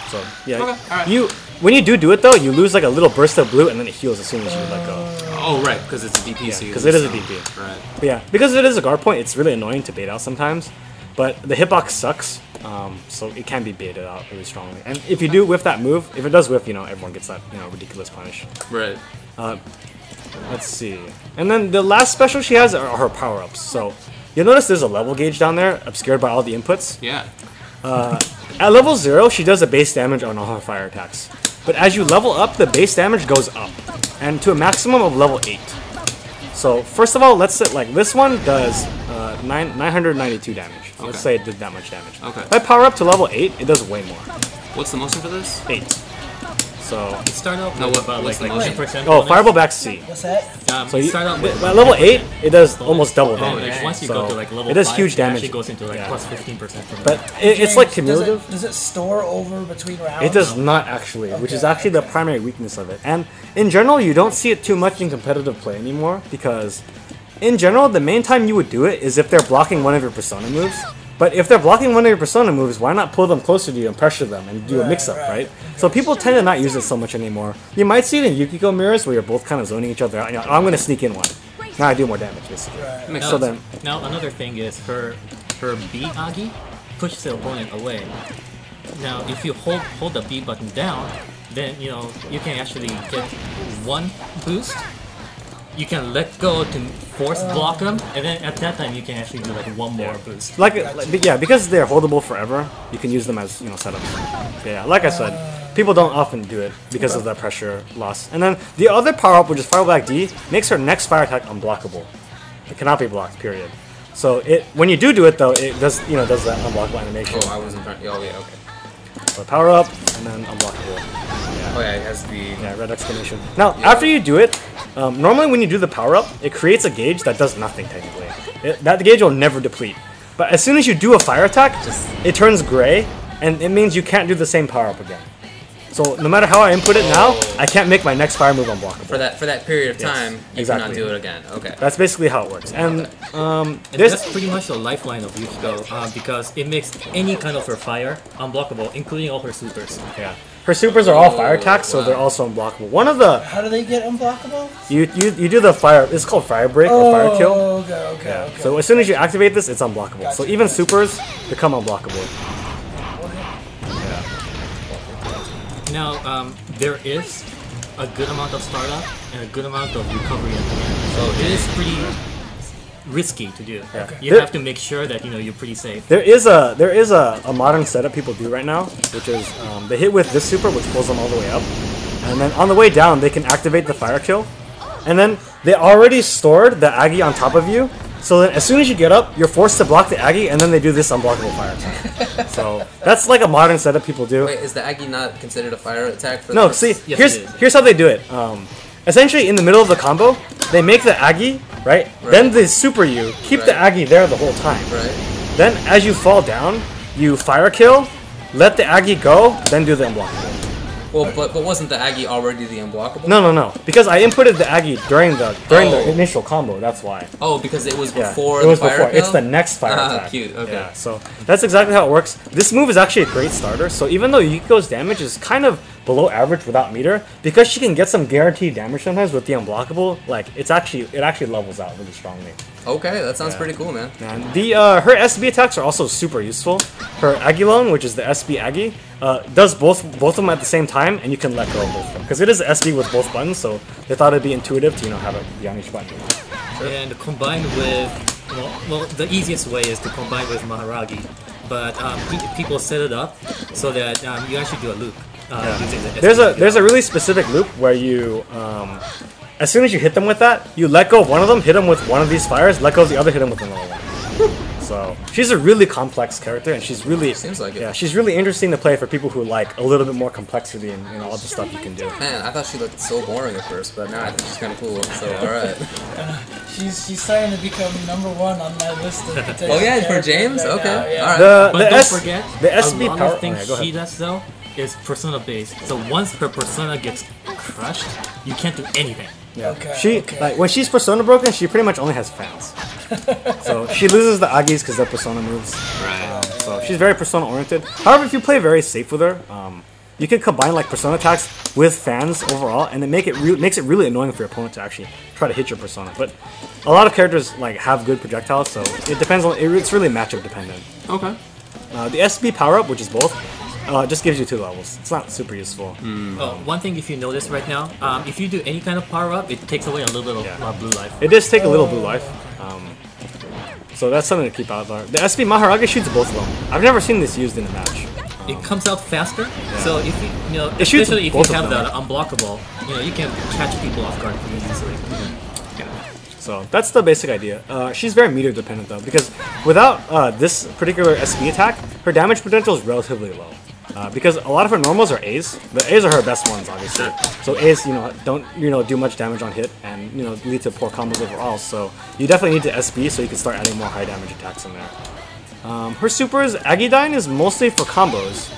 so yeah, Okay, alright. when you do it though, you lose like a little burst of blue, and then it heals as soon as you let go. Oh, right, because it's a DP. Yeah, because it is a DP. Right. But yeah, because it is a guard point, it's really annoying to bait out sometimes. But the hitbox sucks, so it can be baited out really strongly. And if you do whiff that move, if it does whiff, everyone gets that ridiculous punish. Right. Let's see. And then the last special she has are her power-ups. So you'll notice there's a level gauge down there, obscured by all the inputs. Yeah. At level 0, she does a base damage on all her fire attacks. But as you level up, the base damage goes up, and to a maximum of level 8. So first of all, let's say like this one does 992 damage. Okay. Let's say it did that much damage. Okay. If I power up to level 8, it does way more. What's the motion for this? 8. So You start out No, with what- about what's like the motion? 10% oh, bonus. fireball back C. What's that? So You you, start out with at level 8, it does almost double Oh, damage. like once you So go to like level it does 5, huge it damage. actually goes into like Yeah. plus 15% from But there. it's like James, cumulative. Does it store over between rounds? It does not actually, which is Okay, actually the primary weakness of it. And in general, you don't see it too much in competitive play anymore because, in general, the main time you would do it is if they're blocking one of your persona moves. But if they're blocking one of your persona moves, why not pull them closer to you and pressure them and do a mix-up, right? So people tend to not use it so much anymore. You might see it in Yukiko mirrors where you're both kind of zoning each other out. Oh, I'm going to sneak in one. Now I do more damage, basically. Makes So sense. then, Now another thing is her B Agi pushes the opponent away. Now if you hold the B button down, then you can actually get one boost. You can let go to force block them, and then at that time you can actually do like one more boost. yeah, because they're holdable forever, you can use them as setups. Yeah, like I said, people don't often do it because of the pressure loss. And then the other power up, which is Fireball Back D, makes her next fire attack unblockable. It cannot be blocked. Period. So when you do it though, it does does that unblockable animation. Oh, I wasn't trying. Oh, yeah, okay. So power up and then unblockable. Oh, yeah, it has the. Yeah, red exclamation. Now, after you do it, normally when you do the power up, it creates a gauge that does nothing technically. That gauge will never deplete. But as soon as you do a fire attack, it turns gray, and it means you can't do the same power up again. So no matter how I input it now, I can't make my next fire move unblockable. For that period of time, you exactly. cannot do it again. Okay. That's basically how it works. And And that's pretty much the lifeline of Yukiko, because it makes any kind of her fire unblockable, including all her supers. yeah, her supers are all fire attacks, so they're also unblockable. One of the How do they get unblockable? you do the fire. It's called fire break or fire kill. Okay. So as soon as you activate this, it's unblockable. So even supers become unblockable. Now, there is a good amount of startup and a good amount of recovery at the end. So it is pretty risky to do. Yeah. You have to make sure that you're pretty safe. There is a modern setup people do right now, which is they hit with this super, which pulls them all the way up, and then on the way down they can activate the fire kill, and then they already stored the Agi on top of you. So then, as soon as you get up, you're forced to block the Agi, and then they do this unblockable fire attack. So that's like a modern setup people do. Wait, is the Agi not considered a fire attack? For No, this? see, Yes, here's it is. here's how they do it. Essentially, in the middle of the combo, they make the Agi, right? Then they super you, keep the Agi there the whole time. Right. Then, as you fall down, you fire kill, let the Agi go, then do the unblockable. Well, but wasn't the Agi already the unblockable? No. Because I inputted the Agi during the initial combo. That's why. Oh, because it was Yeah, before it was the fire before. kill? It's the next fire Ah, attack. cute. Okay. Yeah, so that's exactly how it works. This move is actually a great starter. So even though Yukiko's damage is kind of below average without meter, because she can get some guaranteed damage sometimes with the unblockable, like it actually levels out really strongly. Okay, that sounds pretty cool, man. And her SB attacks are also super useful. Her Agilone, which is the SB Agi, does both of them at the same time, and you can let go of both of them because it is an SB with both buttons. So they thought it'd be intuitive to have it be on each button. And combined with, well, the easiest way is to combine with Maharagi, but people set it up so that you actually do a loop. Using the There's a really specific loop where you, as soon as you hit them with that, you let go of one of them, hit them with one of these fires, let go of the other, hit them with another one. So she's a really complex character, and she's really Seems like it. Yeah, she's really interesting to play for people who like a little bit more complexity and all the stuff you can do. Man, I thought she looked so boring at first, but now I think she's kind of cool. So, all right. She's starting to become #1 on my list of potential Oh yeah, for characters James. right Okay. now, yeah. All right. But The don't forget, the SB a lot power. of things oh, yeah, go ahead. she does though is persona based. So once her persona gets crushed, you can't do anything. Yeah. Okay, Like when she's persona broken, she pretty much only has fans. So she loses the Agis because they're persona moves. Right. So she's very persona oriented. However, if you play very safe with her, you can combine like persona attacks with fans overall, and it makes it really annoying for your opponent to actually try to hit your persona. But a lot of characters like have good projectiles, so it depends on. It's really matchup dependent. Okay. The SB power up, which is both, just gives you 2 levels. It's not super useful. Oh, one thing if you notice right now, if you do any kind of power up, it takes away a little bit of blue life. It does take a little blue life. So that's something to keep out there. The SB Maharage shoots both of them. I've never seen this used in a match. It comes out faster, so if you know, It shoots especially if you both of have the them. unblockable, you can catch people off guard pretty easily. So that's the basic idea. She's very meter dependent though, because without this particular SB attack, her damage potential is relatively low. Because a lot of her normals are A's. The A's are her best ones, obviously. So A's, don't do much damage on hit, and lead to poor combos overall. So you definitely need to SB so you can start adding more high damage attacks in there. Her supers, Agidyne is mostly for combos,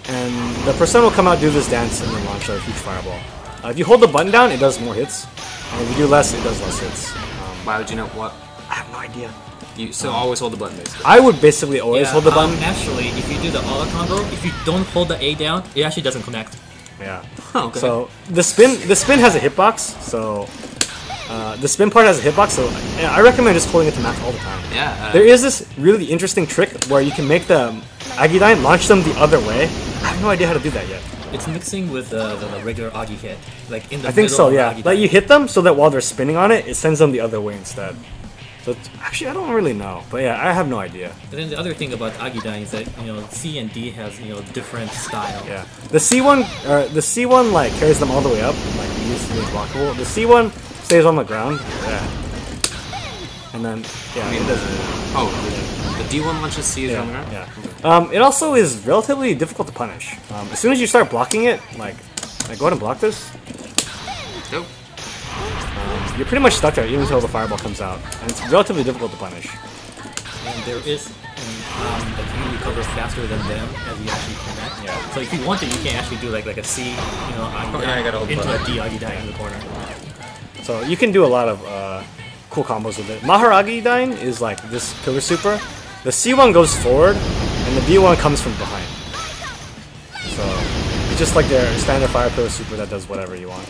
and the person will come out, do this dance, and then launch a huge fireball. If you hold the button down, it does more hits, and if you do less, it does less hits. Why would you know what? I have no idea. You always hold the button, basically. I would basically always hold the button. Actually, if you do the auto combo, if you don't hold the A down, it actually doesn't connect. Yeah. Okay. So the spin has a hitbox. So the spin part has a hitbox. So I recommend just holding it to max all the time. Yeah. There is this really interesting trick where you can make the Agidyne launch them the other way. I have no idea how to do that yet. It's mixing with the regular Agi hit, like in the I think middle so. of Yeah. Agidyne. Like you hit them so that while they're spinning on it, it sends them the other way instead. So actually, I don't really know. But yeah, I have no idea. And then the other thing about Agidyne is that C and D has different style. Yeah. The C1 like carries them all the way up, like easily blockable. The C1 stays on the ground. Yeah. And then it doesn't. The D1 launches C is on there? Yeah. It also is relatively difficult to punish. As soon as you start blocking it, like go ahead and block this. Nope. You're pretty much stuck there even until the fireball comes out, and it's relatively difficult to punish. And there is that you recover faster than them as you actually connect. Yeah. So if you want to, you can actually do like a C, Agidyne I gotta hold into button. a D Agidyne in the corner. So you can do a lot of cool combos with it. Maharagidyne is like this pillar super. The C1 goes forward, and the B1 comes from behind. So it's just like their standard fire pillar super that does whatever you want.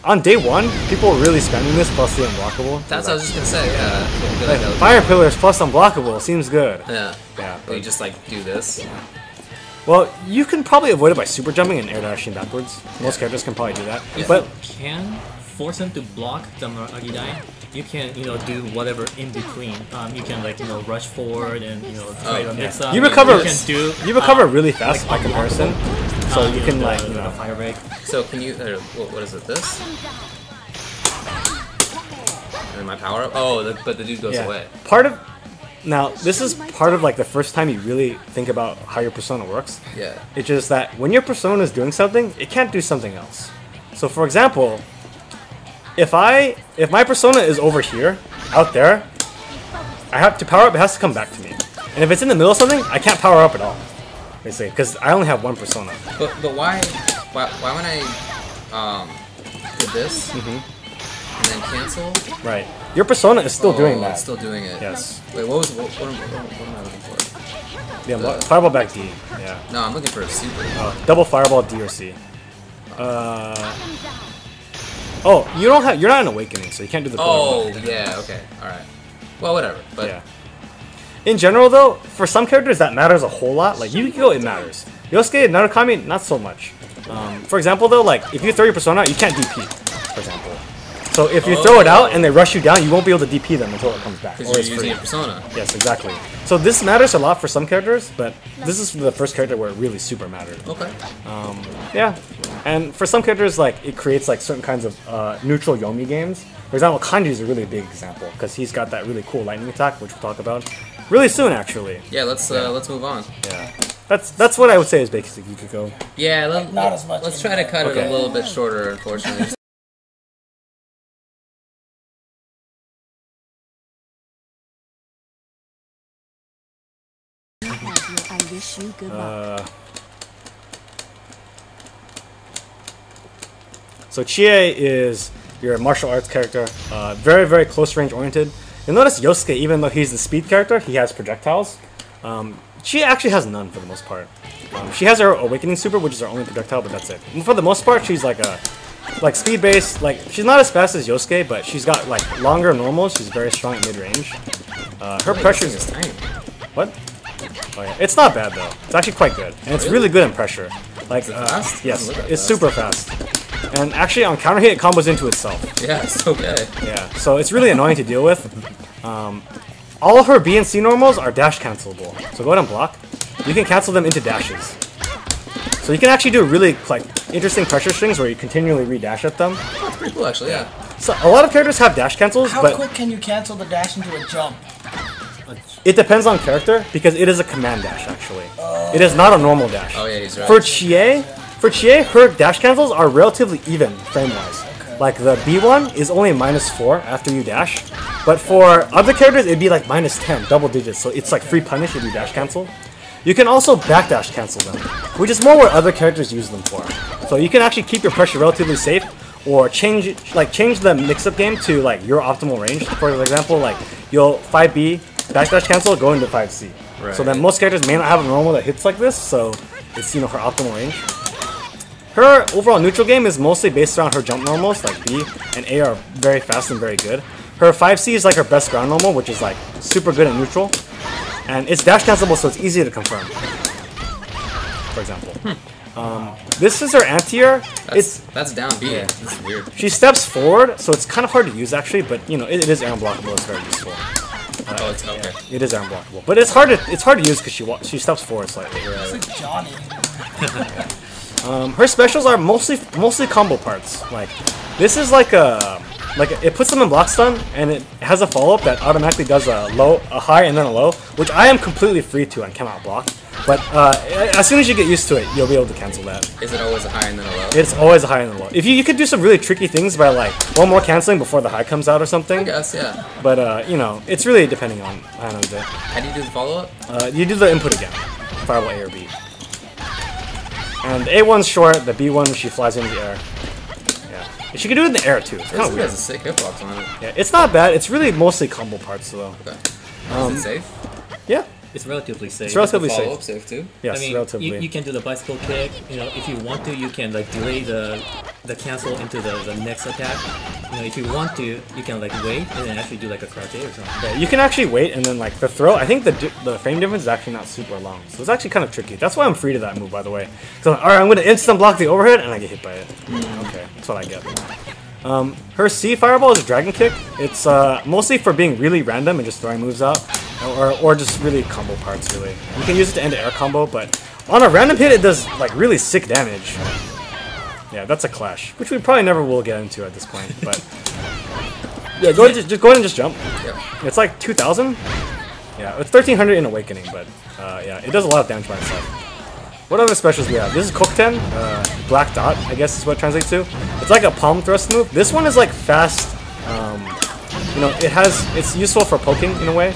On day 1, people were really spamming this plus the unblockable. That's what I was just gonna say. Yeah. Like, fire pillars plus unblockable seems good. Yeah. Yeah. But you just like do this. Well, you can probably avoid it by super jumping and air dashing backwards. Most characters can probably do that. But You can force them to block the Agidyne. You can do whatever in between. You can rush forward and try to mix up. You recover. You can do You recover really fast like by comparison. So you can the fire break. So can you? What is it? This? And then my power up. Oh, but the dude goes away. Now, this is part of like the first time you really think about how your persona works. Yeah. It's just that when your persona is doing something, it can't do something else. So for example, if my persona is over here, out there, I have to power up, it has to come back to me. And if it's in the middle of something, I can't power up at all. Basically, because I only have one persona. But why when I did this and then cancel? Right. Your persona is still doing that. It's still doing it. Yes. Wait, what am I looking for? Yeah, fireball back D. Yeah. No, I'm looking for a super. Double fireball D or C. Oh, you're not an awakening, so you can't do the. Oh, yeah. Okay. All right. Well, whatever. But Yeah. In general, though, for some characters that matters a whole lot. Like Yukiko, it matters. Yosuke and Narukami, not so much. For example, though, like if you throw your persona out, you can't DP. For example. So if you throw it out and they rush you down, you won't be able to DP them until it comes back. because Or you're it's using free. a persona. Yes, exactly. So this matters a lot for some characters, but this is the first character where it really super mattered. Okay. Yeah, and for some characters, like it creates like certain kinds of neutral Yomi games. For example, Kanji is a really big example because he's got that really cool lightning attack, which we'll talk about really soon, actually. Yeah. Let's move on. Yeah, that's what I would say is basic Yukiko. Yeah. Not as much Let's try to cut it Okay. a little bit shorter, unfortunately. I wish you good luck. So Chie is your martial arts character, very, very close range oriented. You'll notice Yosuke, even though he's the speed character, he has projectiles. She actually has none for the most part. She has her Awakening Super, which is her only projectile, but that's it. And for the most part, she's like a speed based. Like she's not as fast as Yosuke, but she's got like longer normals. She's very strong at mid range. Her pressure is tiny. What? Oh yeah, it's not bad though. It's actually quite good, and it's really good in pressure. Like fast? yes, Doesn't look that it's fast. super fast. And actually, on counter hit, it combos into itself. Yeah, it's okay. Yeah, so it's really annoying to deal with. All of her B and C normals are dash cancelable. So go ahead and block. You can cancel them into dashes. So you can actually do really like interesting pressure strings where you continually re-dash at them. That's pretty cool, actually. Yeah. So a lot of characters have dash cancels, How but quick can you cancel the dash into a jump? it depends on character because it is a command dash actually. It is not a normal dash. Oh yeah, he's right. For Chie, her dash cancels are relatively even frame-wise. Like the B1 is only -4 after you dash, but for other characters it'd be like -10, double digits. So it's like free punish if you dash cancel. You can also backdash cancel them, which is more what other characters use them for. So you can actually keep your pressure relatively safe, or change the mix-up game to like your optimal range. For example, like you'll 5B backdash cancel, go into 5C. Right. So then most characters may not have a normal that hits like this, so it's her optimal range. Her overall neutral game is mostly based around her jump normals, like B and A are very fast and very good. Her 5C is like her best ground normal, which is like super good at neutral. And it's dash cancelable, so it's easy to confirm. For example. This is her anti-air. That's down B. Yeah. This is weird. She steps forward, so it's kind of hard to use actually, but you know, it is air unblockable, it's very useful. Oh, it's okay. It is air unblockable. But it's hard to use because she steps forward slightly. It's like Johnny. Her specials are mostly combo parts. Like this is like it puts them in block stun, and it has a follow-up that automatically does a high, and then a low, which I am completely free to and cannot block. But as soon as you get used to it, you'll be able to cancel that. Is it always a high and then a low? It's always a high and a low. If you could do some really tricky things by like one more canceling before the high comes out or something. I guess, yeah. But you know, it's really depending on how you do it. How do you do the follow-up? You do the input again, fireball A or B. And A1's short, the B1 she flies into the air. Yeah, she can do it in the air too. It's kind of This weird. has a sick hitbox on it. Yeah, it's not bad. It's really mostly combo parts though. Okay. Is it safe? Yeah, It's relatively safe. it's relatively Follow-up safe. safe too? Yes, I mean, relatively. you can do the bicycle kick. You know, if you want to, you can like delay the cancel into the next attack. You know, if you want to, you can like wait and then actually do like a crouch A or something. Yeah, you can actually wait, and then like the throw. I think the frame difference is actually not super long, so it's actually kind of tricky. That's why I'm free to that move, by the way. So all right, I'm gonna instant block the overhead, and I get hit by it. Okay, that's what I get. Her C fireball is a dragon kick. It's mostly for being really random and just throwing moves out, or just really combo parts. Really, you can use it to end an air combo, but on a random hit, it does like really sick damage. Yeah, that's a clash, which we probably never will get into at this point. But yeah, go ahead, just go ahead and just jump. Yep. It's like 2,000. Yeah, it's 1,300 in Awakening, but yeah, it does a lot of damage by itself. What other specials do we have? This is Kokten, Black Dot, I guess is what it translates to. It's like a palm thrust move. This one is like fast. You know, it's useful for poking in a way.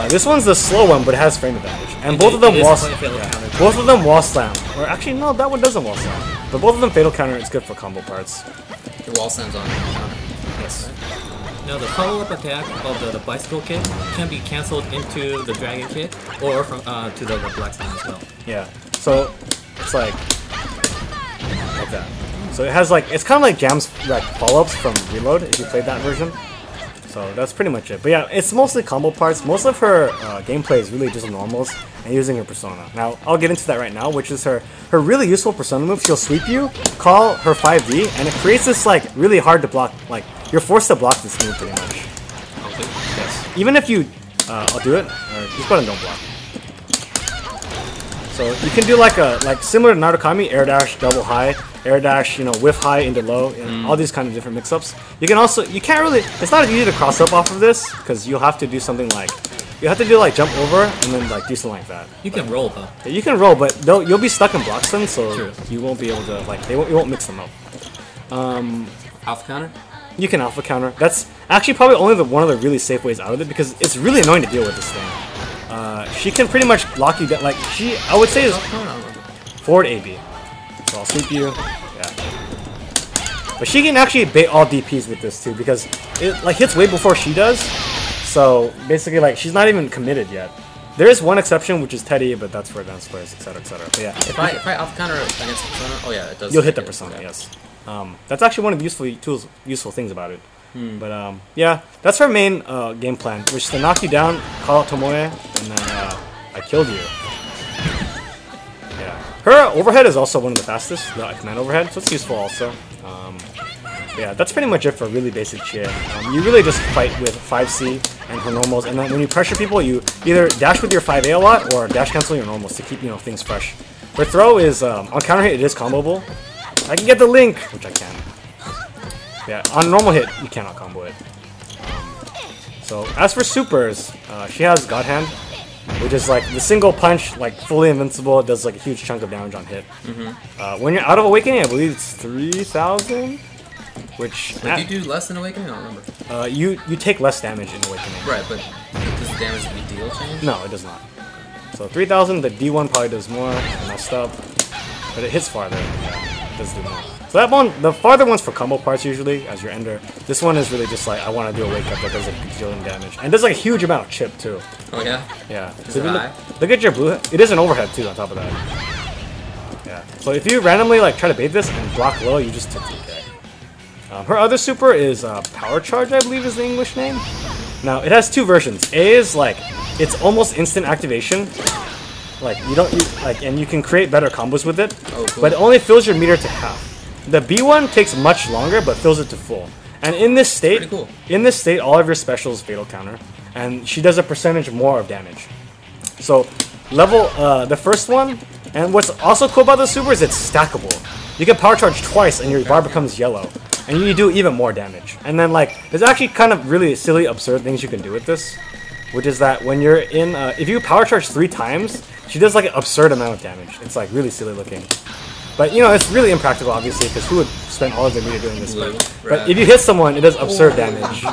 This one's the slow one, but it has frame advantage. And both of them both of them wall slam. Or actually, no, that one doesn't wall slam. But both of them fatal counter. It's good for combo parts. The wall slams on counter. Yes. Now the follow-up attack of the bicycle kick can be cancelled into the dragon kick or from to the black slam as well. Yeah. So it's like that. So it has like it's kind of like Jam's like follow-ups from Reload if you played that version. So that's pretty much it. But yeah, it's mostly combo parts. Most of her gameplay is really just normals and using her persona. Now I'll get into that right now, which is her really useful persona move. She'll sweep you, call her 5D, and it creates this like really hard to block. Like you're forced to block this move pretty much. Yes. Even if you, I'll do it. Just go ahead and don't block. So you can do like similar to Narukami, air dash, double high, air dash, you know, whiff high into low, and all these kind of different mix-ups. You can't really, it's not easy to cross up off of this, because you'll have to do something like, you have to do like jump over, and then like do something like that. You can roll though. Yeah, you can roll, but you'll be stuck in blocks then, so True. you won't be able to, like, you won't mix them up. Alpha counter? You can alpha counter. That's actually probably only one of the really safe ways out of it, because it's really annoying to deal with this thing. She can pretty much lock you down. Like I would say is forward AB. So I'll sweep you. Yeah. But she can actually bait all DPs with this too, because it like hits way before she does. So basically, like she's not even committed yet. There is one exception, which is Teddy, but that's for advanced players, etc., etc. But yeah, If I off counter against Persona, oh yeah, it does. you'll hit the it, Persona. okay. Yes, that's actually one of the useful things about it. But yeah, that's her main game plan, which is to knock you down, call out Tomoe, and then I killed you. Yeah, her overhead is also one of the fastest, the command overhead, so it's useful also. Yeah, that's pretty much it for really basic Chie. You really just fight with 5C and her normals, and then when you pressure people, you either dash with your 5A a lot or dash cancel your normals to keep things fresh. Her throw is on counter hit, it is comboable. I can get the link, which I can. Yeah, on normal hit, you cannot combo it. So as for supers, she has God Hand, which is like the single punch, like fully invincible. It does like a huge chunk of damage on hit. When you're out of Awakening, I believe it's 3,000. Which Wait, do you do less than Awakening? I don't remember. You take less damage in Awakening. Right, but does the damage that we deal change? No, it does not. So 3,000, the D1 probably does more. I messed up, but it hits farther. Yeah, it does do more. So that one, the farther one's for combo parts usually, as your ender. This one is really just like I want to do a wake up that does like gajillion damage, and does like a huge amount of chip too. Oh yeah. Yeah. Is So it if you high? look at your blue. It is an overhead too on top of that. Yeah. So if you randomly like try to bait this and block low, you just take 2K. Her other super is Power Charge, I believe is the English name. Now, it has two versions. A is like, it's almost instant activation. Like, and you can create better combos with it. Oh, cool. But it only fills your meter to half. The B one takes much longer, but fills it to full. And in this state, Pretty cool. all of your specials fatal counter. And she does a percentage more of damage. So, the first one, and what's also cool about the super is it's stackable. You can Power Charge twice and your bar becomes yellow. And you do even more damage. And then like, there's actually kind of really silly, absurd things you can do with this. Which is that when you're in, if you Power Charge 3 times, she does like an absurd amount of damage. It's like really silly looking. But it's really impractical obviously, because who would spend all of their meter doing this? But if you hit someone, it does absurd damage.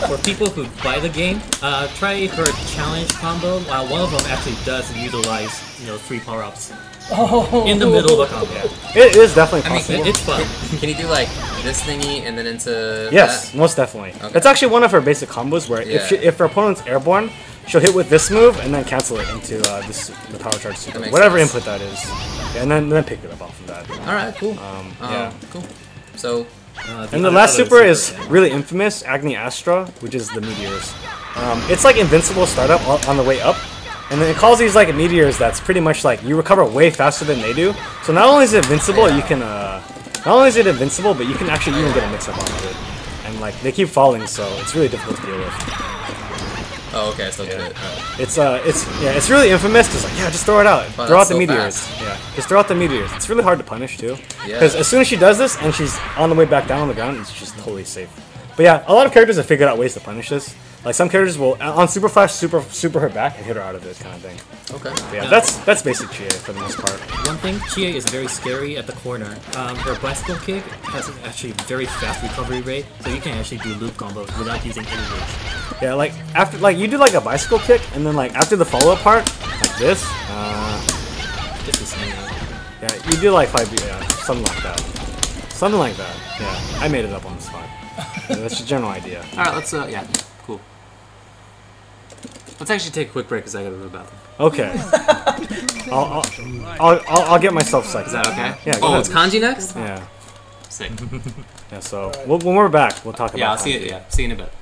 For people who buy the game, try her challenge combo. One of them actually does utilize 3 power-ups in the middle of a combo. It is definitely I mean, possible. It's fun. Can you do like this thingy and then into Yes, that? most definitely. Okay. It's actually one of her basic combos where Yeah. if her opponent's airborne, she'll hit with this move and then cancel it into the Power Charge super, makes whatever sense. input that is. Yeah, and then pick it up off of that. All right, cool. Yeah. Cool. So And the last super is really infamous, Agni Astra, which is the meteors. It's like invincible startup on the way up, and then it calls these like meteors that's pretty much like you recover way faster than they do. So not only is it invincible, you can not only is it invincible, but you can actually even get a mix-up off of it. And like they keep falling, so it's really difficult to deal with. oh, okay, so good. It's really infamous. Just like just throw it out, Wow, throw out that's the so meteors. fast. Yeah, just throw out the meteors. It's really hard to punish too, Yeah. because as soon as she does this and she's on the way back down on the ground, it's just totally safe. But yeah, a lot of characters have figured out ways to punish this. Like some characters will on Super Flash super her back and hit her out of it, kind of thing. Okay. But yeah, that's basic Chie for the most part. One thing, Chie is very scary at the corner. Her bicycle kick has actually very fast recovery rate, so you can actually do loop combos without using any moves. Yeah, like after you do like a bicycle kick, and then like after the follow up part, like this. This is me. Yeah, you do like 5, something like that. Something like that. Yeah, I made it up on the spot. Yeah, that's the general idea. All right, let's yeah, cool. Let's actually take a quick break because I gotta go to the bathroom. Okay. I'll get myself psyched. Is that okay? Yeah. Go Oh, ahead. it's kanji next. Yeah. Sick. Yeah. So when we're back, we'll talk about. Yeah, I'll see you. kanji. Yeah, see you in a bit.